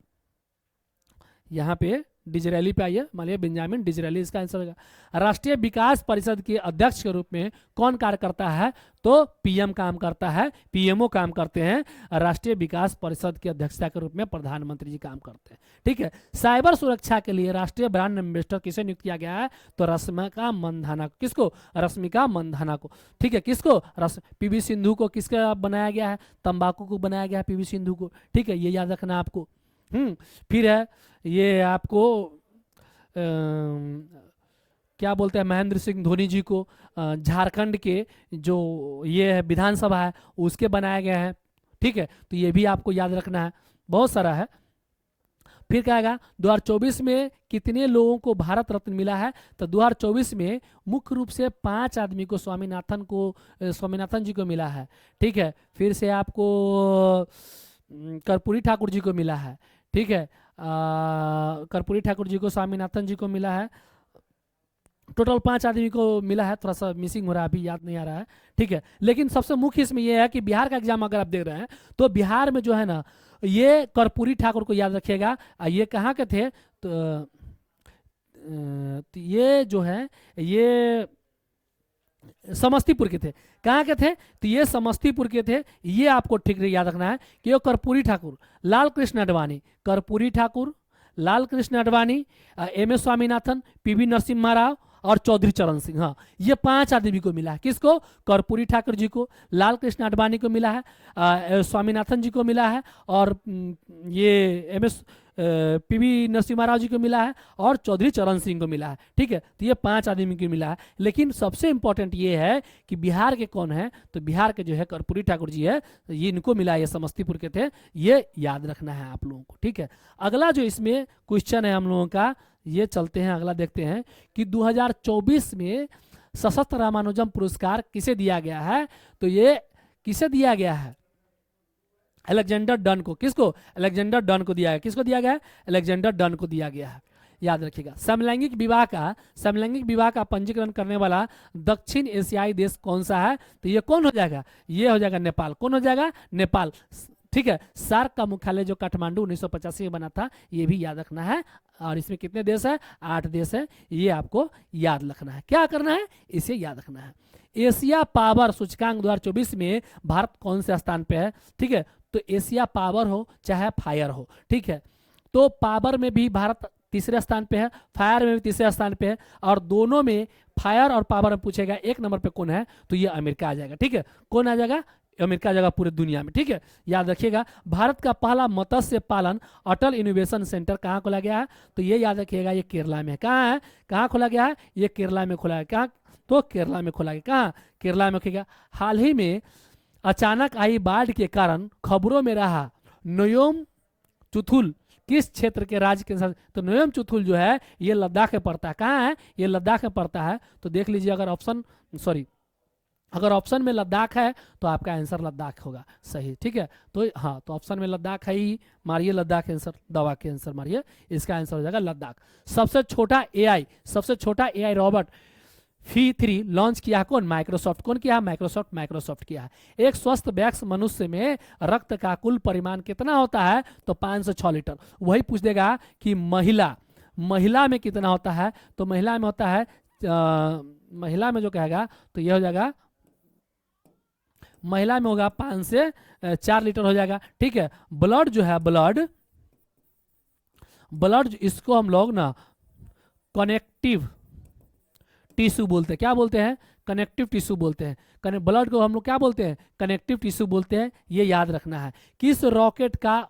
यहाँ पे डिजरेली पे आइए, मान लिया बेंजामिन डिजरेली इसका आंसर होगा। राष्ट्रीय विकास परिषद के अध्यक्ष के रूप में कौन कार्य करता है? तो पीएम काम करता है, पीएमओ काम करते हैं। राष्ट्रीय विकास परिषद की अध्यक्षता के रूप में प्रधानमंत्री जी काम करते हैं। ठीक है। साइबर सुरक्षा के लिए राष्ट्रीय ब्रांड एम्बेसडर किसे नियुक्त किया गया है? तो रश्मिका मंधाना को। किसको? रश्मिका मंधाना को। ठीक है। किसको? पीवी सिंधु को किसका बनाया गया है? तंबाकू को बनाया गया है पीवी सिंधु को। ठीक है। ये याद रखना आपको। फिर है ये आपको क्या बोलते हैं, महेंद्र सिंह धोनी जी को झारखंड के जो ये है विधानसभा है उसके बनाया गया है। ठीक है। तो ये भी आपको याद रखना है, बहुत सारा है। फिर क्या आएगा? 2024 में कितने लोगों को भारत रत्न मिला है? तो 2024 में मुख्य रूप से 5 आदमी को स्वामीनाथन जी को मिला है। ठीक है। फिर से आपको कर्पूरी ठाकुर जी को मिला है। ठीक है। कर्पूरी ठाकुर जी को, स्वामीनाथन जी को मिला है। टोटल 5 आदमी को मिला है। थोड़ा सा मिसिंग हो रहा है, अभी याद नहीं आ रहा है। ठीक है। लेकिन सबसे मुख्य इसमें यह है कि बिहार का एग्जाम अगर आप देख रहे हैं तो बिहार में जो है ना, ये कर्पूरी ठाकुर को याद रखिएगा। ये कहाँ के थे? तो ये जो है ये समस्तीपुर के थे। कहाँ के थे? तो ये समस्तीपुर के थे। ये आपको ठीक याद रखना है कि ये Karpoori Thakur, Lal Krishna Advani, Karpoori Thakur, Lal Krishna Advani, M S Swaminathan, PV Narasimha Rao और चौधरी चरण सिंह। हाँ, ये 5 आदमी को मिला है। किसको? कर्पूरी ठाकुर जी को, लाल कृष्ण अडवाणी को मिला है, स्वामीनाथन जी को मिला है, और ये M S PV Narasimha Rao ji को मिला है, और चौधरी चरण सिंह को मिला है। ठीक है। तो ये 5 आदमी को मिला है। लेकिन सबसे इंपॉर्टेंट ये है कि बिहार के कौन है? तो बिहार के जो है कर्पूरी ठाकुर जी है, ये इनको मिला है, ये समस्तीपुर के थे। ये याद रखना है आप लोगों को। ठीक है। अगला जो इसमें क्वेश्चन है हम लोगों का, ये चलते हैं अगला देखते हैं कि 2024 में सशस्त्र रामानुजम पुरस्कार किसे दिया गया है? तो ये किसे दिया गया है? अलेक्जेंडर डन को। किसको? अलेक्जेंडर डन को दिया गया। किसको दिया गया है? अलेक्जेंडर डन को दिया गया है। याद रखिएगा। समलैंगिक विवाह का पंजीकरण करने वाला दक्षिण एशियाई देश कौन सा है? तो ये कौन हो जाएगा? ये हो जाएगा नेपाल। कौन हो जाएगा? नेपाल। ठीक है। सार्क का मुख्यालय जो काठमांडू 1985 में बना था, ये भी याद रखना है। और इसमें कितने देश है? 8 देश है, ये आपको याद रखना है। क्या करना है? इसे याद रखना है। एशिया पावर सूचकांक 2024 में भारत कौन से स्थान पे है? ठीक है, तो एशिया पावर हो चाहे फायर हो, ठीक है, तो पावर में भी भारत तीसरे स्थान पे है, फायर में भी तीसरे स्थान पे है, और दोनों में फायर और पावर में पूछेगा एक नंबर पे कौन है, तो ये अमेरिका आ जाएगा। ठीक है, कौन आ जाएगा? अमेरिका आ जाएगा पूरे दुनिया में। ठीक है, याद रखिएगा। भारत का पहला मत्स्य पालन अटल इनोवेशन सेंटर कहाँ खोला गया है? तो ये याद रखिएगा, ये केरला में। कहाँ है? कहाँ खोला गया है? ये केरला में खोला है। कहाँ? तो केरला में खोला गया। कहाँ? केरला में खोला। हाल ही में अचानक आई बाढ़ के कारण खबरों में रहा नोयोम चुथुल किस क्षेत्र के राज्य के साथ? तो नोयोम चुथुल जो है ये लद्दाख में पड़ता है। कहाँ है? ये लद्दाख में पड़ता है। तो देख लीजिए, अगर ऑप्शन में लद्दाख है तो आपका आंसर लद्दाख होगा सही। ठीक है, तो हाँ, तो ऑप्शन में लद्दाख है ही, मारिए लद्दाख आंसर, दवा के आंसर मारिए, इसका आंसर हो जाएगा लद्दाख। सबसे छोटा एआई रॉबोट V3 लॉन्च किया कौन? माइक्रोसॉफ्ट। कौन किया? माइक्रोसॉफ्ट किया है। एक स्वस्थ वयस्क मनुष्य में रक्त का कुल परिमाण कितना होता है? तो 5 से 6 लीटर। वही पूछ देगा कि महिला में कितना होता है? तो महिला में होता है महिला में जो कहेगा तो यह हो जाएगा, महिला में होगा 5 से 4 लीटर हो जाएगा। ठीक है, ब्लड जो है, ब्लड इसको हम लोग ना कनेक्टिव टिश्यू बोलते हैं। क्या बोलते हैं? कनेक्टिव टिश्यू बोलते हैं। ब्लड को हम लोग क्या बोलते हैं? कनेक्टिव टिश्यू बोलते हैं। ये याद रखना है। किसी रॉकेट का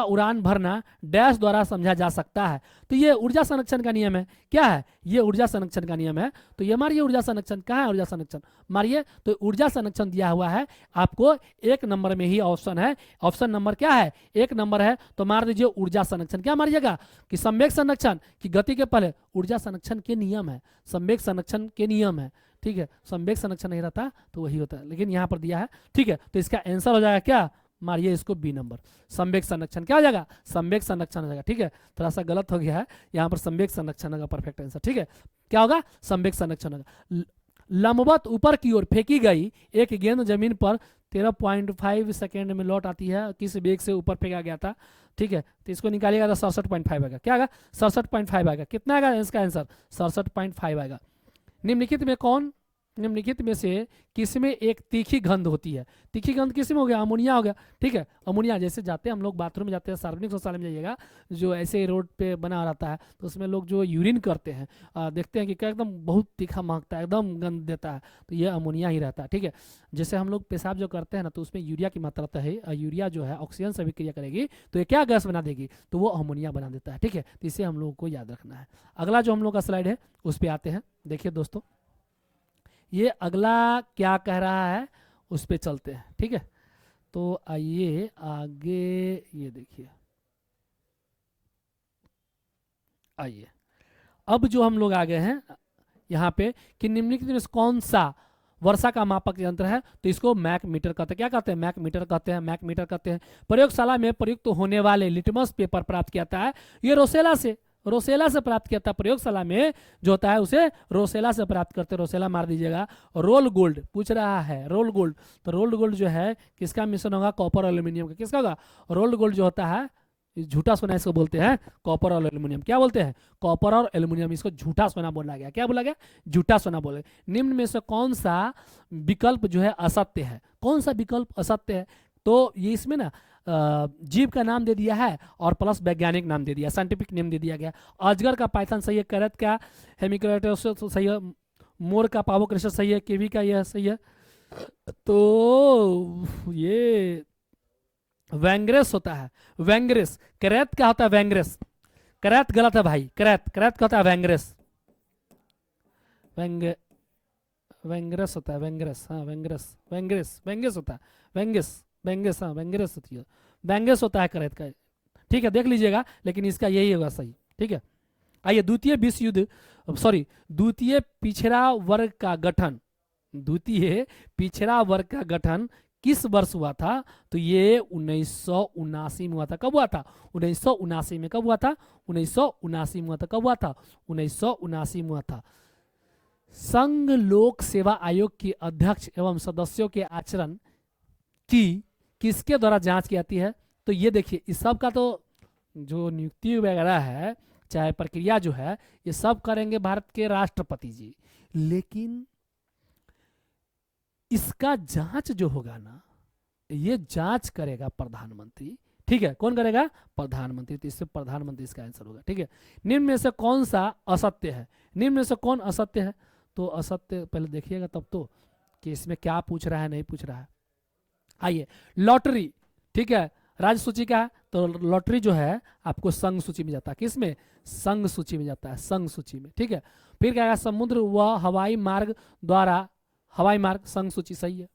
उड़ान भरना डैश द्वारा समझा जा सकता है? तो ये ऊर्जा संरक्षण का नियम है। क्या है? ये ऊर्जा संरक्षण का नियम है। तो ये मारिए ऊर्जा संरक्षण। कहाँ है ऊर्जा संरक्षण? मारिए। तो ऊर्जा संरक्षण दिया हुआ है आपको 1 नंबर में ही ऑप्शन है। ऑप्शन नंबर क्या है? 1 नंबर है। तो मार दीजिए ऊर्जा संरक्षण। क्या मारिएगा? कि संवेग संरक्षण की गति के पहले ऊर्जा संरक्षण के नियम है, संवेग संरक्षण के नियम है। ठीक है, संवेग संरक्षण नहीं रहता तो वही होता है, लेकिन यहाँ पर दिया है। ठीक है, तो इसका आंसर हो जाएगा क्या? मारिए इसको बी नंबर, संवेग संरक्षण। क्या हो जाएगा? संवेग संरक्षण हो जाएगा। ठीक है, थोड़ा सा गलत हो गया है, यहाँ पर संवेग संरक्षण होगा परफेक्ट आंसर। ठीक है, क्या होगा? संवेग संरक्षण होगा। लंबवत ऊपर की ओर फेंकी गई एक गेंद जमीन पर 13.5 सेकेंड में लौट आती है। किस वेग से ऊपर फेंका गया था? ठीक है, तो इसको निकालिएगा तो 67.5 आएगा। क्या आएगा? 67.5 आएगा। कितना आएगा इसका आंसर? 67.5 आएगा। निम्नलिखित में से किसमें एक तीखी गंध होती है? तीखी गंध किसमें हो गया? अमोनिया हो गया। ठीक है, अमोनिया जैसे जाते हैं हम लोग बाथरूम में जाते हैं, सार्वजनिक शौचालय में जाइएगा, जो ऐसे रोड पे बना रहता है तो उसमें लोग जो यूरिन करते हैं देखते हैं कि क्या एकदम बहुत तीखा महकता है, एकदम गंध देता है, तो ये अमोनिया ही रहता है। ठीक है, जैसे हम लोग पेशाब जो करते हैं ना तो उसमें यूरिया की मात्रा रहता है, यूरिया जो है ऑक्सीजन से अभिक्रिया करेगी तो ये क्या गैस बना देगी? तो वो अमोनिया बना देता है। ठीक है, तो इसे हम लोगों को याद रखना है। अगला जो हम लोग का स्लाइड है उस पर आते हैं। देखिए दोस्तों, ये अगला क्या कह रहा है उस पे चलते हैं। ठीक है, तो आइए आगे, ये देखिए, आइए अब जो हम लोग आगे हैं यहाँ पे कि निम्नलिखित में कौन सा वर्षा का मापक यंत्र है? तो इसको मैक मीटर कहते हैं। क्या कहते हैं? मैक मीटर कहते हैं, मैक मीटर कहते हैं। प्रयोगशाला में प्रयुक्त होने वाले लिटमस पेपर प्राप्त किया जाता है, ये रोसेला से प्राप्त किया था। प्रयोगशाला में जो होता है उसे रोसेला से प्राप्त करते हैं। रोसेला मार दीजिएगा। रोल गोल्ड पूछ रहा है, रोल गोल्ड, तो रोल गोल्ड जो है किसका मिश्रण होगा? कॉपर और एल्यूमिनियम का। किसका होगा? रोल गोल्ड जो होता है, झूठा सोना इसको बोलते हैं, कॉपर और एल्यूमिनियम। क्या बोलते हैं? कॉपर और एल्यूमिनियम, इसको झूठा सोना बोला गया। क्या बोला गया? झूठा सोना बोले। निम्न में से कौन सा विकल्प जो है असत्य है? कौन सा विकल्प असत्य है? तो ये इसमें ना जीव का नाम दे दिया है और प्लस वैज्ञानिक नाम दे दिया, साइंटिफिक नेम दे दिया गया। अजगर का पाइथन सही है, करत का हेमिक्रेटस सही है, मोर का पावोक्रेशस सही है, केवी का यह सही है। तो ये वैंग्रेस होता है, वैंग्रेस। करैत क्या होता है? वैंग्रेस। करैत गलत है भाई, करैत क्या होता है? वैंग्रेस। वैंग्रेस होता है, वैंग्रेस। हाँ, वैंग्रेस होता है, वैंगेस हाँ, वैंगेस होती है, वैंगेस होता है करैत का। ठीक है, देख लीजिएगा, लेकिन इसका यही होगा सही। ठीक है, आइए द्वितीय पिछड़ा वर्ग का गठन किस वर्ष हुआ था? तो ये 1979 में हुआ था। कब हुआ था? 1979 में। कब हुआ था? 1979 में हुआ था। कब हुआ था? 1979 में हुआ था। संघ लोक सेवा आयोग के अध्यक्ष एवं सदस्यों के आचरण की किसके द्वारा जांच की जाती है? तो ये देखिए, इस सब का तो जो नियुक्ति वगैरह है, चाहे प्रक्रिया जो है, ये सब करेंगे भारत के राष्ट्रपति जी। लेकिन इसका जांच जो होगा ना, ये जांच करेगा प्रधानमंत्री। ठीक है, कौन करेगा? प्रधानमंत्री। तो इससे प्रधानमंत्री इसका आंसर होगा। ठीक है, निम्न में से कौन सा असत्य है? निम्न में से कौन असत्य है? तो असत्य पहले देखिएगा तब तो कि इसमें क्या पूछ रहा है, नहीं पूछ रहा है। आइए, लॉटरी, ठीक है, राज्य सूची का है, तो लॉटरी जो है आपको संघ सूची में जाता है। किसमें? संघ सूची में जाता है, संघ सूची में। ठीक है, फिर क्या है? समुद्र व हवाई मार्ग द्वारा, हवाई मार्ग संघ सूची, सही है।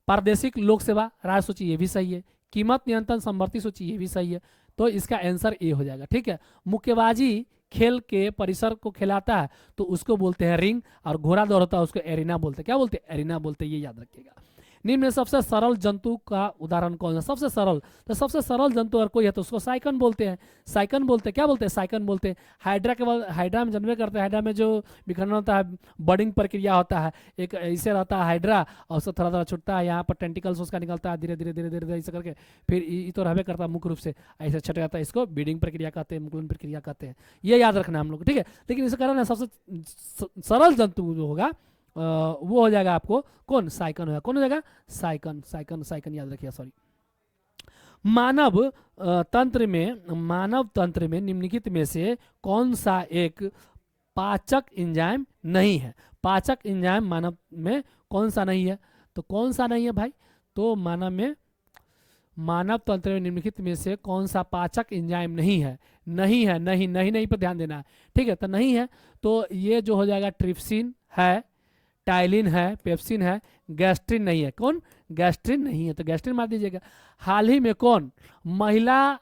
प्रादेशिक लोक सेवा राज्य सूची, ये भी सही है। कीमत नियंत्रण समवर्ती सूची, ये भी सही है। तो इसका आंसर ए हो जाएगा। ठीक है, मुक्केबाजी खेल के परिसर को खिलाता है तो उसको बोलते हैं रिंग, और घोड़ा दौड़ होता है उसको एरिना बोलते हैं। क्या बोलते हैं? एरिना बोलते हैं, ये याद रखिएगा। निम्न में सबसे सरल जंतु का उदाहरण कौन है? सबसे सरल, तो सबसे सरल जंतु अगर कोई है तो उसको साइकन बोलते हैं। साइकन बोलते हैं, क्या बोलते हैं? साइकन बोलते हैं। हाइड्रा के बाद, हाइड्रा में जन्मे करते हैं, हाइड्रा में जो विखंडन होता है, बर्डिंग प्रक्रिया होता है, एक ऐसे रहता है हाइड्रा, और उससे थोड़ा थोड़ा छुटता है, यहाँ पर टेंटिकल्स उसका निकलता है, धीरे धीरे धीरे धीरे धीरे ऐसे करके, फिर ये तो रहबे करता है मुख्य रूप से ऐसे छट जाता है, इसको ब्रीडिंग प्रक्रिया कहते हैं, मुकुलन प्रक्रिया कहते हैं। ये याद रखना हम लोग, ठीक है। लेकिन इसके कारण सबसे सरल जंतु जो होगा वो हो जाएगा आपको कौन? साइकन होगा। कौन हो जाएगा? साइकन, साइकन, साइकन याद रखिए, सॉरी। मानव तंत्र में निम्नलिखित में से कौन सा एक पाचक एंजाइम नहीं है? पाचक एंजाइम मानव में कौन सा नहीं है? तो कौन सा नहीं है भाई? तो मानव तंत्र में निम्नलिखित में से कौन सा पाचक एंजाइम नहीं है? नहीं है, नहीं नहीं नहीं पर ध्यान देना है, ठीक है। तो नहीं है, तो ये जो हो जाएगा ट्रिप्सिन है, टाइलिन है, पेप्सिन है, गैस्ट्रिन नहीं है। कौन? गैस्ट्रिन नहीं है, तो गैस्ट्रिन मार दीजिएगा। हाल ही में कौन महिला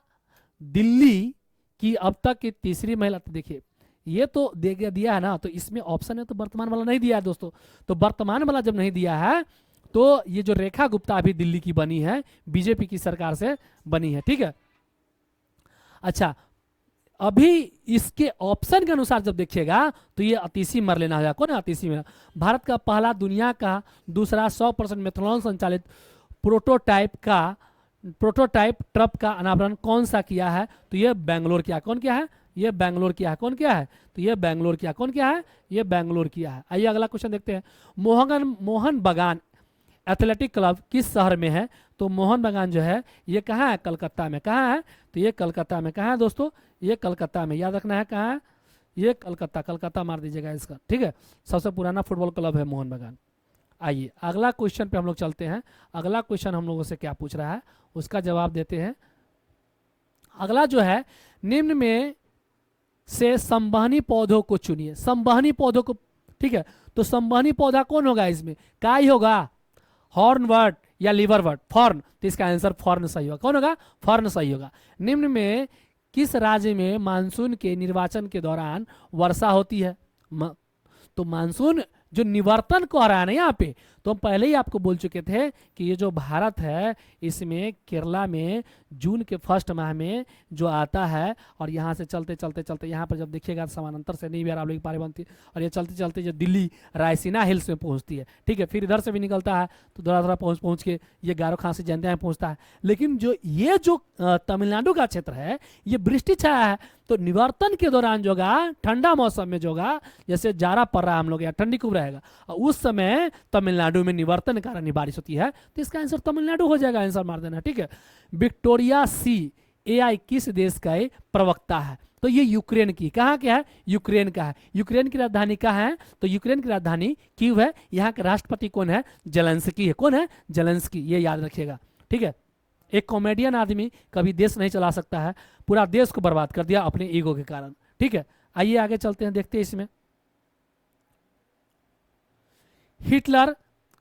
दिल्ली की अब तक की तीसरी महिला? तो देखिए, ये तो दिया है ना, तो इसमें ऑप्शन है, तो वर्तमान वाला नहीं दिया है दोस्तों। तो वर्तमान वाला जब नहीं दिया है तो ये जो रेखा गुप्ता अभी दिल्ली की बनी है, बीजेपी की सरकार से बनी है, ठीक है। अच्छा, अभी इसके ऑप्शन के अनुसार जब देखिएगा तो ये अतिशी मरलेना होगा। कौन है अतिशी मरलेना? भारत का पहला, दुनिया का दूसरा 100% मेथनॉल संचालित प्रोटोटाइप ट्रक का अनावरण कौन सा किया है? तो ये बेंगलोर किया। कौन किया है? ये बेंगलोर किया है। कौन किया है? तो ये बेंगलोर किया। कौन किया है? ये बेंगलोर किया है। आइए अगला क्वेश्चन देखते हैं। मोहन बागान एथलेटिक क्लब किस शहर में है? तो मोहन बागान जो है ये कहाँ है? कलकत्ता में। कहाँ है? तो ये कलकत्ता में। कहाँ है दोस्तों? ये कलकत्ता में, याद रखना है कहाँ है? ये कलकत्ता, कलकत्ता मार दीजिएगा इसका, ठीक है। सबसे पुराना फुटबॉल क्लब है मोहन बागान। आइए अगला क्वेश्चन पे हम लोग चलते हैं। अगला क्वेश्चन हम लोगों से क्या पूछ रहा है उसका जवाब देते हैं। अगला जो है, निम्न में से संवहनी पौधों को चुनिए। संवहनी पौधों को, ठीक है, तो संवहनी पौधा कौन होगा इसमें? क्या ही होगा? हॉर्नवर्ट या लिवरवर्ट? फॉर्न। तो इसका आंसर फॉर्न सही होगा। कौन होगा? फॉर्न सही होगा। निम्न में किस राज्य में मानसून के निर्वाचन के दौरान वर्षा होती है? तो मानसून जो निवर्तन को आ रहा है ना यहाँ पे, तो हम पहले ही आपको बोल चुके थे कि ये जो भारत है इसमें केरला में जून के फर्स्ट माह में जो आता है, और यहाँ से चलते चलते चलते यहाँ पर जब देखिएगा समानांतर से नहीं बिहार आप पारे बनती है, और ये चलते चलते जो दिल्ली रायसीना हिल्स में पहुँचती है, ठीक है। फिर इधर से भी निकलता है तो थोड़ा थोड़ा पहुँच के ये गारो खांसी जयंतिया में पहुँचता है। लेकिन जो ये जो तमिलनाडु का क्षेत्र है ये वृष्टि छाया है, तो निवर्तन के दौरान जो होगा ठंडा मौसम में जो होगा, जैसे जाड़ा पड़ रहा है हम लोग या ठंडी खूब रहेगा, और उस समय तमिलनाडु में निवर्तन के कारण बारिश होती है, तो इसका आंसर तमिलनाडु हो जाएगा। आंसर मार देना, ठीक है। विक्टोरिया सी एआई किस देश का प्रवक्ता है? तो ये यूक्रेन की। कहाँ क्या है? यूक्रेन का है। यूक्रेन की राजधानी कहाँ है? तो यूक्रेन की राजधानी कीव है। यहाँ के राष्ट्रपति कौन है? जेलेंस्की है। कौन है? जेलेंस्की, ये याद रखिएगा, ठीक है। एक कॉमेडियन आदमी कभी देश नहीं चला सकता है, पूरा देश को बर्बाद कर दिया अपने ईगो के कारण, ठीक है। आइए आगे चलते हैं, देखते हैं इसमें। हिटलर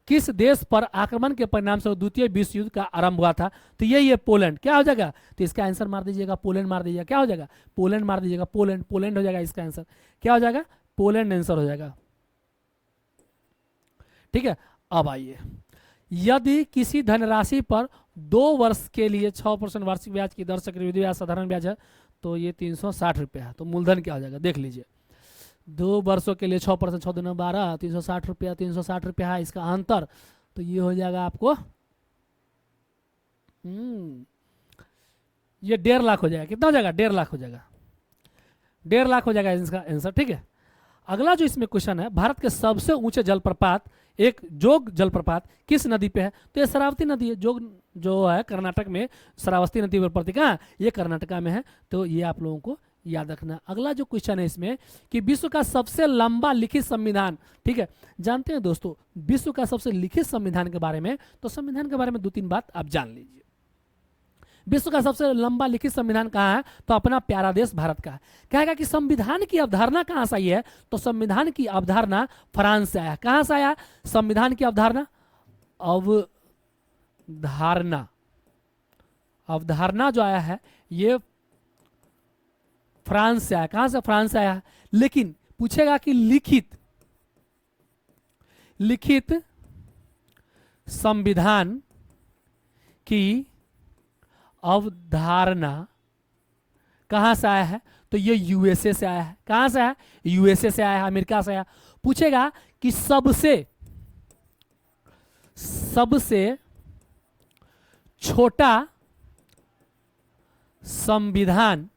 किस देश पर आक्रमण के परिणाम से द्वितीय विश्व युद्ध का आरंभ हुआ था? तो ये पोलैंड। क्या हो जाएगा? तो इसका आंसर मार दीजिएगा, पोलैंड मार दीजिएगा। क्या हो जाएगा? पोलैंड मार दीजिएगा, पोलैंड, पोलैंड हो जाएगा इसका आंसर। क्या हो जाएगा? पोलैंड आंसर हो जाएगा, ठीक है। अब आइए, यदि किसी धनराशि पर 2 वर्ष के लिए 6% वार्षिक ब्याज की दर चक्रवृद्धि ब्याज साधारण ब्याज है, तो ये 360 रुपये है, तो मूलधन क्या हो जाएगा? देख लीजिए, 2 वर्षों के लिए 6%, 6 दूना 12, 360 रुपया, 360 रुपया है इसका अंतर, तो ये हो जाएगा आपको ये 1.5 लाख हो जाएगा। कितना हो जाएगा? 1.5 लाख हो जाएगा। 1.5 लाख हो जाएगा इसका आंसर। ठीक है, अगला जो इसमें क्वेश्चन है, भारत के सबसे ऊंचे जलप्रपात, एक जोग जलप्रपात किस नदी पे है? तो ये शरावती नदी है। जोग जो है कर्नाटक में शरावती नदी पर पड़ती, कहाँ? ये कर्नाटका में है। तो ये आप लोगों को याद रखना। अगला जो क्वेश्चन है इसमें कि विश्व का सबसे लंबा लिखित संविधान, ठीक है, जानते हैं दोस्तों विश्व का सबसे लिखित संविधान के बारे में? तो संविधान के बारे में 2-3 बात आप जान लीजिए। विश्व का सबसे लंबा लिखित संविधान कहाँ है? तो अपना प्यारा देश भारत का है। कहेगा कि संविधान की अवधारणा कहाँ से आई है? तो संविधान की अवधारणा फ्रांस से आया। कहाँ से आया संविधान की अवधारणा? अवधारणा जो आया है ये फ्रांस से आया। कहां से? फ्रांस से आया। लेकिन पूछेगा कि लिखित संविधान की अवधारणा कहां से आया है? तो ये यूएसए से आया है। कहां से आया? यूएसए से आया है, अमेरिका से आया। पूछेगा कि सबसे छोटा संविधान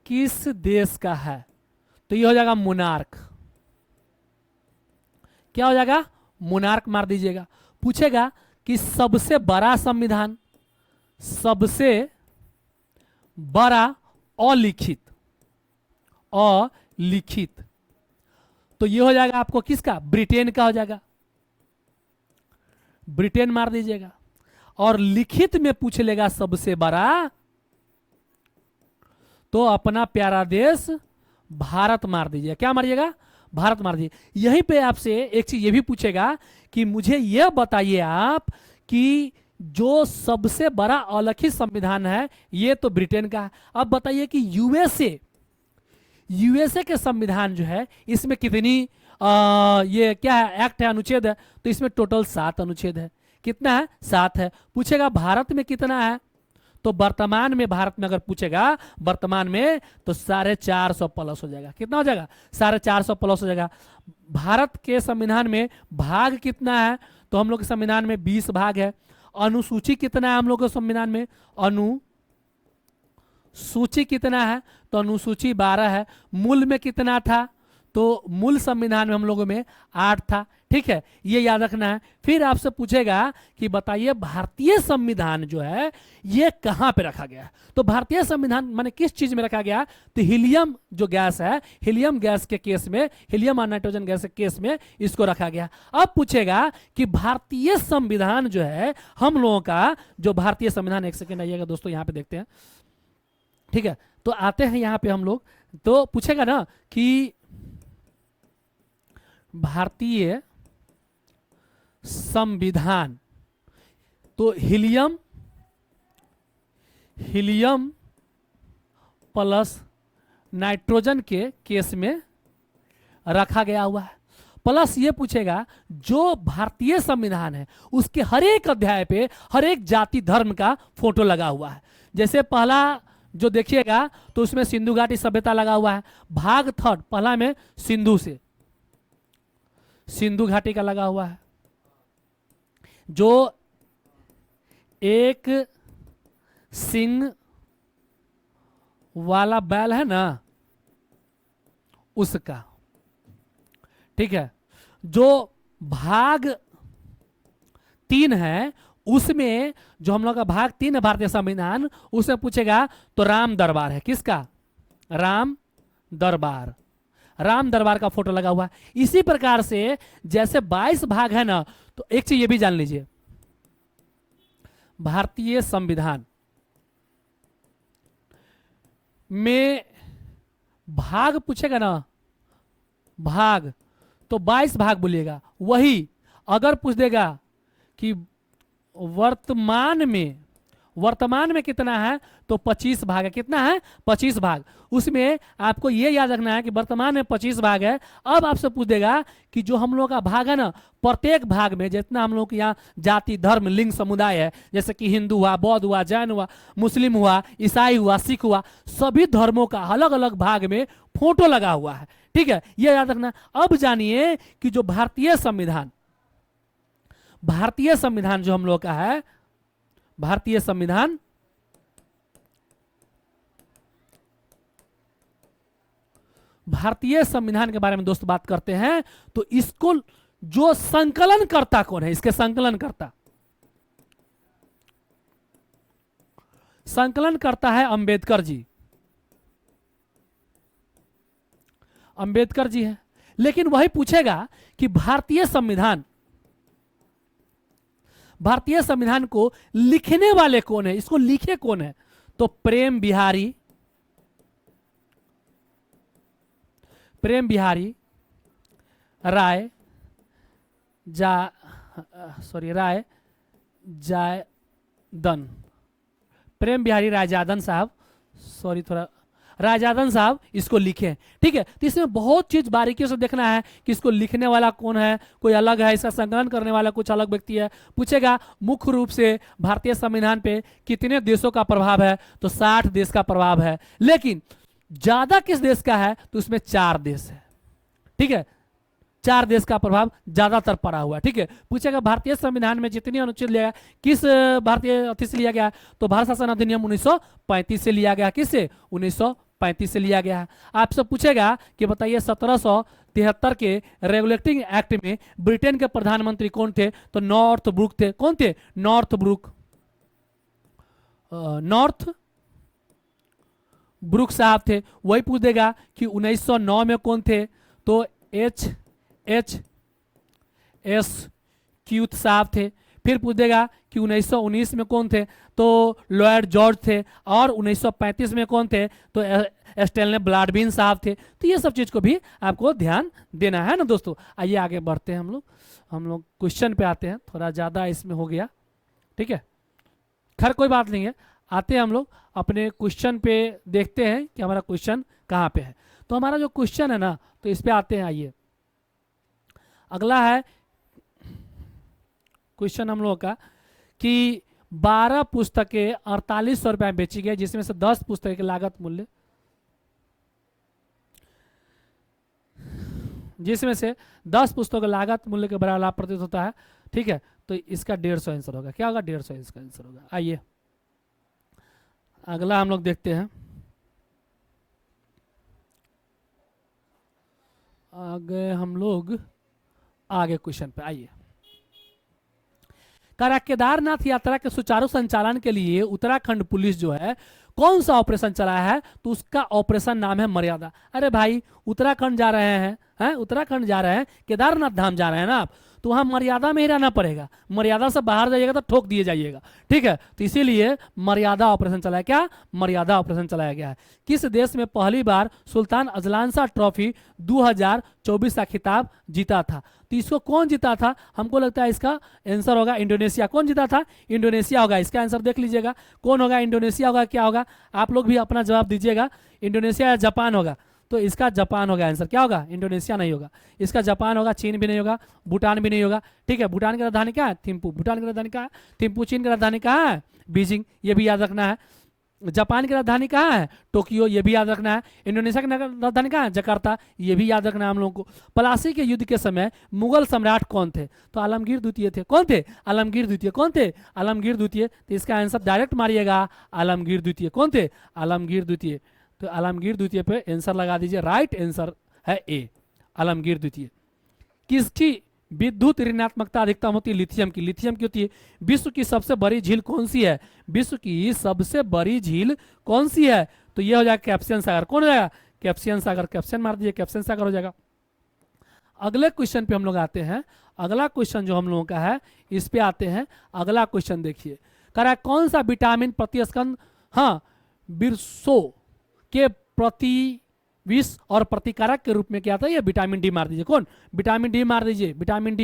किस देश का है? तो ये हो जाएगा मोनार्क। क्या हो जाएगा? मोनार्क मार दीजिएगा। पूछेगा कि सबसे बड़ा संविधान, सबसे बड़ा अलिखित, तो ये हो जाएगा आपको किसका? ब्रिटेन का हो जाएगा। ब्रिटेन मार दीजिएगा। और लिखित में पूछ लेगा सबसे बड़ा, तो अपना प्यारा देश भारत मार दीजिए। क्या मारिएगा? भारत मार दीजिए। यहीं पे आपसे एक चीज ये भी पूछेगा कि मुझे यह बताइए आप कि जो सबसे बड़ा अलिखित संविधान है ये तो ब्रिटेन का है। अब बताइए कि यूएसए के संविधान जो है इसमें कितनी ये क्या है? एक्ट है, अनुच्छेद है। तो इसमें टोटल 7 अनुच्छेद है। कितना है? 7 है। पूछेगा भारत में कितना है? तो वर्तमान में भारत में अगर पूछेगा वर्तमान में तो 450 प्लस हो जाएगा। कितना हो जाएगा? 450 प्लस हो जाएगा। भारत के संविधान में भाग कितना है? तो हम लोग के संविधान में 20 भाग है। अनुसूची कितना है हम लोग के संविधान में? अनुसूची कितना है? तो अनुसूची 12 है। मूल में कितना था? तो मूल संविधान में हम लोगों में 8 था। ठीक है, ये याद रखना है। फिर आपसे पूछेगा कि बताइए भारतीय संविधान जो है ये कहां पे रखा गया? तो भारतीय संविधान माने किस चीज में रखा गया? तो हीलियम जो गैस है, हीलियम गैस के केस में, हीलियम और नाइट्रोजन गैस के केस में इसको रखा गया। अब पूछेगा कि भारतीय संविधान जो है हम लोगों का, जो भारतीय संविधान, एक सेकेंड आइएगा दोस्तों, यहां पे देखते हैं। ठीक है, तो आते हैं यहां पे हम लोग। तो पूछेगा ना कि भारतीय संविधान, तो हीलियम प्लस नाइट्रोजन के केस में रखा गया हुआ है। प्लस ये पूछेगा जो भारतीय संविधान है उसके हर एक अध्याय पे हर एक जाति धर्म का फोटो लगा हुआ है। जैसे पहला जो देखिएगा तो उसमें सिंधु घाटी सभ्यता लगा हुआ है। भाग 3 पहला में सिंधु घाटी का लगा हुआ है। जो एक सिंह वाला बैल है ना उसका। ठीक है, जो भाग 3 है उसमें जो हम लोग का भाग 3 है भारतीय संविधान, उसमें पूछेगा तो राम दरबार है। किसका? राम दरबार का फोटो लगा हुआ है। इसी प्रकार से जैसे 22 भाग है ना, तो एक चीज ये भी जान लीजिए, भारतीय संविधान में भाग पूछेगा ना, भाग, तो 22 भाग बोलिएगा। वही अगर पूछ देगा कि वर्तमान में कितना है, तो 25 भाग है। कितना है? 25 भाग। उसमें आपको यह याद रखना है कि वर्तमान में 25 भाग है। अब आपसे पूछ देगा कि जो हम लोग का भाग है ना, प्रत्येक भाग में जितना हम लोग यहाँ जाति धर्म लिंग समुदाय है, जैसे कि हिंदू हुआ, बौद्ध हुआ, जैन हुआ, मुस्लिम हुआ, ईसाई हुआ, सिख हुआ, सभी धर्मों का अलग अलग भाग में फोटो लगा हुआ है। ठीक है, यह याद रखना। अब जानिए कि जो भारतीय संविधान जो हम लोग का है भारतीय संविधान भारतीय संविधान के बारे में दोस्त बात करते हैं तो इसको जो संकलन करता कौन है, इसके संकलन करता है अंबेडकर जी। अंबेडकर जी है। लेकिन वही पूछेगा कि भारतीय संविधान को लिखने वाले कौन है, इसको लिखे कौन है, तो प्रेम बिहारी राय जायदन, प्रेम बिहारी रायजादन साहब, रायजादन साहब इसको लिखे। ठीक है, तो इसमें बहुत चीज बारीकियों से देखना है कि इसको लिखने वाला कौन है, कोई अलग है, इसका संकलन करने वाला कुछ अलग व्यक्ति है। पूछेगा मुख्य रूप से भारतीय संविधान पे कितने देशों का प्रभाव है, तो 60 देश का प्रभाव है। लेकिन ज्यादा किस देश का है, तो उसमें 4 देश है। ठीक है, 4 देश का प्रभाव ज्यादातर पड़ा हुआ है। ठीक है, पूछेगा भारतीय संविधान में जितनी अनुच्छेद लिया गया किस भारतीय अति से लिया गया, तो भारत शासन अधिनियम 1935 से लिया गया। किससे? 1935 से लिया गया है। आपसे पूछेगा कि बताइए 1773 के रेगुलेटिंग एक्ट में ब्रिटेन के प्रधानमंत्री कौन थे, तो नॉर्थ ब्रुक थे। कौन थे? नॉर्थ ब्रुक साहब थे। वही पूछ देगा कि 1909 में कौन थे, तो एच क्यूथ साहब थे। फिर पूछ देगा कि 1919 में कौन थे, तो लॉयड जॉर्ज थे। और 1935 में कौन थे, तो स्टैनले ब्लैडविन साहब थे। तो ये सब चीज को भी आपको ध्यान देना है ना दोस्तों। आइए आगे बढ़ते हैं हम लोग क्वेश्चन पे आते हैं। थोड़ा ज्यादा इसमें हो गया, ठीक है, खैर कोई बात नहीं है। आते हैं हम लोग अपने क्वेश्चन पे, देखते हैं कि हमारा क्वेश्चन कहाँ पे है। तो हमारा जो क्वेश्चन है ना, तो इस पे आते हैं। आइए, अगला है क्वेश्चन हम लोगों का कि 12 पुस्तकें 4800 रुपए में बेची गई, जिसमें से 10 पुस्तकें की लागत मूल्य, जिसमें से 10 पुस्तकों का लागत मूल्य के बराबर लाभ प्रतीत होता है। ठीक है, तो इसका 150 आंसर होगा। क्या होगा? 150 इसका आंसर होगा। आइए अगला हम लोग देखते हैं। आगे क्वेश्चन पे आइए। केदारनाथ यात्रा के सुचारू संचालन के लिए उत्तराखंड पुलिस जो है कौन सा ऑपरेशन चलाया है, तो उसका ऑपरेशन नाम है मर्यादा। अरे भाई, उत्तराखंड जा रहे हैं, उत्तराखंड जा रहे हैं, केदारनाथ धाम जा रहे हैं ना आप, तो वहां मर्यादा में ही रहना पड़ेगा। मर्यादा से बाहर जाइएगा तो ठोक दिए जाइएगा। ठीक है, तो इसीलिए मर्यादा ऑपरेशन चलाया। क्या? मर्यादा ऑपरेशन चलाया गया है। किस देश में पहली बार सुल्तान अजलान शाह ट्रॉफी 2024 का खिताब जीता था, तो इसको कौन जीता था? हमको लगता है इसका आंसर होगा इंडोनेशिया। कौन जीता था? इंडोनेशिया होगा। इसका आंसर देख लीजिएगा, कौन होगा? इंडोनेशिया होगा। क्या होगा? आप लोग भी अपना जवाब दीजिएगा। इंडोनेशिया या जापान होगा, तो इसका जापान होगा आंसर। क्या होगा? इंडोनेशिया नहीं होगा, इसका जापान होगा। चीन भी नहीं होगा, भूटान भी नहीं होगा। ठीक है, भूटान की राजधानी क्या है? थिम्पू। भूटान की राजधानी क्या है? थिम्पू। चीन की राजधानी कहाँ है? बीजिंग, ये भी याद रखना है। जापान की राजधानी कहाँ है? टोक्यो, ये भी याद रखना है। इंडोनेशिया की राजधानी कहाँ है? जकार्ता, ये भी याद रखना है हम लोगों को। प्लासी के युद्ध के समय मुगल सम्राट कौन थे, तो आलमगीर द्वितीय थे। कौन थे? आलमगीर द्वितीय। कौन थे? आलमगीर द्वितीय। तो इसका आंसर डायरेक्ट मारिएगा, आलमगीर द्वितीय। कौन थे? आलमगीर द्वितीय। तो आलमगीर द्वितीय पे आंसर लगा दीजिए। राइट आंसर है ए, आलमगीर द्वितीय। किसकी विद्युत ऋणात्मकता अधिकतम होती है? लिथियम की। लिथियम की होती है। विश्व की सबसे बड़ी झील कौन सी है? विश्व की सबसे बड़ी झील कौन सी है? तो ये हो जाएगा कैप्सियन सागर। कौन हो जाएगा? कैप्सियन सागर। कैप्सियन मार दीजिए, कैप्सियन सागर हो जाएगा। अगले क्वेश्चन पे हम लोग आते हैं। अगला क्वेश्चन जो हम लोगों का है, इस पे आते हैं। अगला क्वेश्चन देखिए, कह रहा है कौन सा विटामिन प्रतिस्कंद बिरसो के प्रति विष और प्रतिकारक के रूप में क्या था? ये विटामिन डी मार दीजिए। कौन? विटामिन डी मार दीजिए। विटामिन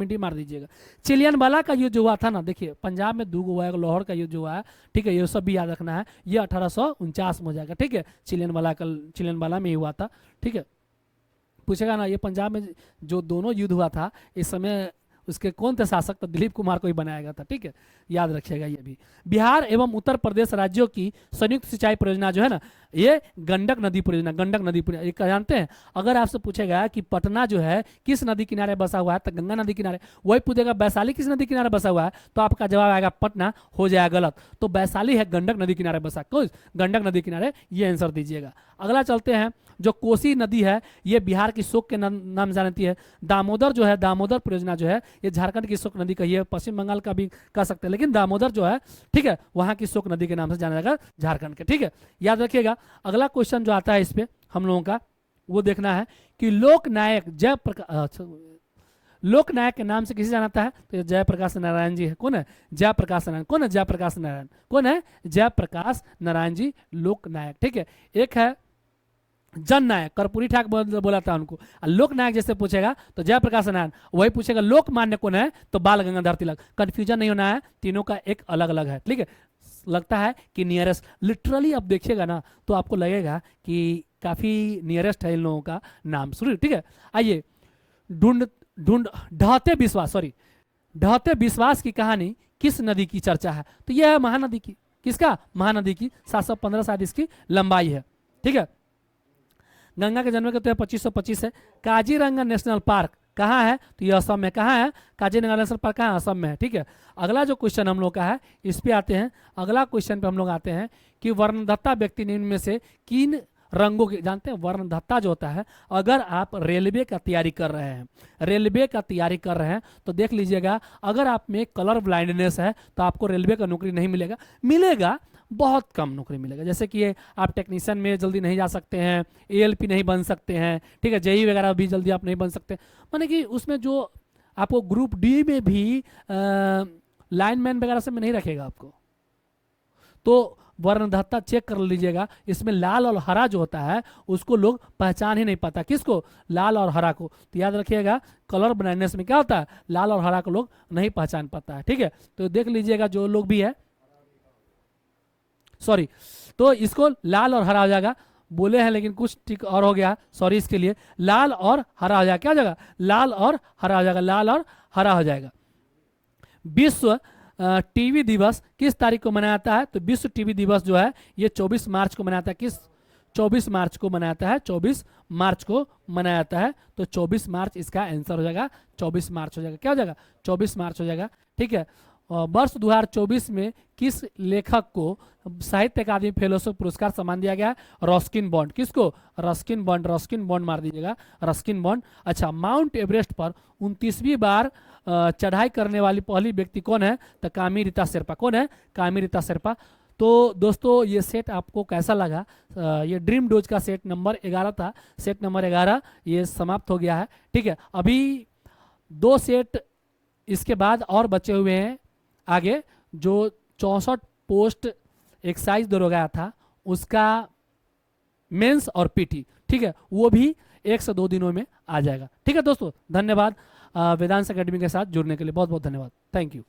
डी मार दीजिएगा। चिलियनवाला का युद्ध जो हुआ था ना, देखिए पंजाब में 2 गो हुआ है, लाहौर का युद्ध जो हुआ है। ठीक है, ये सब भी याद रखना है। ये 1849 में हो जाएगा। ठीक है, चिलियनवाला में ही हुआ था। ठीक है, पूछेगा ना ये पंजाब में जो दोनों युद्ध हुआ था, इस समय उसके कौन थे शासक? तो दिलीप कुमार को ही बनाया गया था। ठीक है, याद रखिएगा ये भी। बिहार एवं उत्तर प्रदेश राज्यों की संयुक्त सिंचाई परियोजना जो है ना, ये गंडक नदी परियोजना, गंडक नदी परियोजना। एक जानते हैं, अगर आपसे पूछेगा कि पटना जो है किस नदी किनारे बसा हुआ है, तो गंगा नदी किनारे। वही पूछेगा वैशाली किस नदी किनारे बसा हुआ है, तो आपका जवाब आएगा पटना, हो जाएगा गलत। तो वैशाली है गंडक नदी किनारे बसा, कोई गंडक नदी किनारे, ये आंसर दीजिएगा। अगला चलते हैं, जो कोसी नदी है ये बिहार की शोक के नाम जानती है। दामोदर जो है, दामोदर परियोजना जो है ये झारखंड की शोक नदी कही है, पश्चिम बंगाल का भी कह सकते हैं, लेकिन दामोदर जो है ठीक है वहां की शोक नदी के नाम से जाना जाएगा झारखंड के, ठीक है, याद रखिएगा। अगला क्वेश्चन जो आता है इस पे हम लोगों का वो देखना है कि लोकनायक जयप्रकाश, लोकनायक के नाम से किसे जाना जाता है, तो जयप्रकाश नारायण जी है। कौन है? जयप्रकाश नारायण। कौन है? जयप्रकाश नारायण। कौन है? जयप्रकाश नारायण जी लोकनायक, ठीक है। एक है जननायक, कर्पूरी ठाक बोला था उनको। लोकनायक जैसे पूछेगा तो जयप्रकाश नारायण, वही पूछेगा लोकमान्य कौन है, तो बाल गंगाधर तिलक। कंफ्यूजन नहीं होना है, तीनों का एक अलग अलग है, ठीक है। लगता है कि नियरेस्ट, लिटरली अब देखिएगा ना तो आपको लगेगा कि काफी नियरेस्ट है इन लोगों का नाम, शुरू, ठीक है। आइए, ढूंढ ढूंढ ढहते विश्वास, सॉरी, ढहते विश्वास की कहानी किस नदी की चर्चा है, तो यह है महानदी की। किसका? महानदी की। 715 शायद इसकी लंबाई है, ठीक है। गंगा के जन्म के तो 2525 है। काजीरंगा नेशनल पार्क कहाँ है, तो ये असम में। कहाँ है काजीरंगा नेशनल पार्क? कहाँ? असम में है, ठीक है। अगला जो क्वेश्चन हम लोग का है इस पे आते हैं। अगला क्वेश्चन पे हम लोग आते हैं कि वर्णदत्ता व्यक्ति निम्न में से किन रंगों के, जानते हैं वर्णदत्ता जो होता है, अगर आप रेलवे का तैयारी कर रहे हैं, रेलवे का तैयारी कर रहे हैं तो देख लीजिएगा, अगर आप में कलर ब्लाइंडनेस है तो आपको रेलवे का नौकरी नहीं मिलेगा, मिलेगा बहुत कम नौकरी मिलेगा। जैसे कि आप टेक्नीशियन में जल्दी नहीं जा सकते हैं, एएलपी नहीं बन सकते हैं, ठीक है, जेई वगैरह भी जल्दी आप नहीं बन सकते। माने कि उसमें जो आपको ग्रुप डी में भी लाइनमैन वगैरह से में नहीं रखेगा आपको। तो वर्णदत्ता चेक कर लीजिएगा, इसमें लाल और हरा जो होता है उसको लोग पहचान ही नहीं पाता। किसको? लाल और हरा को। तो याद रखिएगा, कलर ब्लाइंडनेस में क्या होता है, लाल और हरा को लोग नहीं पहचान पाता है, ठीक है। तो देख लीजिएगा जो लोग भी है, सॉरी, तो इसको लाल और हरा हो जाएगा, बोले हैं लेकिन कुछ ठीक और हो गया, सॉरी इसके लिए। लाल और हरा हो जाएगा, क्या हो जाएगा? लाल और हरा हो जाएगा, लाल और हरा हो जाएगा। विश्व टीवी दिवस किस तारीख को मनाया जाता है, तो विश्व टीवी दिवस जो है ये 24 मार्च को मनाया जाता है। किस? 24 मार्च को मनाया जाता है, 24 मार्च को मनाया जाता है। तो 24 मार्च इसका आंसर हो जाएगा, 24 मार्च हो जाएगा। क्या हो जाएगा? 24 मार्च हो जाएगा, ठीक है। वर्ष 2024 में किस लेखक को साहित्य अकादमी फेलोशिप पुरस्कार सम्मान दिया गया है? Ruskin bond. किसको? रस्किन बॉन्ड, रस्किन बॉन्ड मार दीजिएगा, रस्किन बॉन्ड। अच्छा, माउंट एवरेस्ट पर 29वीं बार चढ़ाई करने वाली पहली व्यक्ति कौन है, तो कामी रीता शेरपा। कौन है? कामी रीता शेरपा। तो दोस्तों ये सेट आपको कैसा लगा? ये ड्रीम डोज का सेट नंबर 11 था, सेट नंबर 11 ये समाप्त हो गया है, ठीक है। अभी 2 सेट इसके बाद और बचे हुए हैं आगे, जो 64 पोस्ट एक्साइज दरोगा था उसका मेंस और पीटी, ठीक है, वो भी 1 से 2 दिनों में आ जाएगा, ठीक है दोस्तों। धन्यवाद वेदांश एकेडमी के साथ जुड़ने के लिए, बहुत बहुत धन्यवाद, थैंक यू।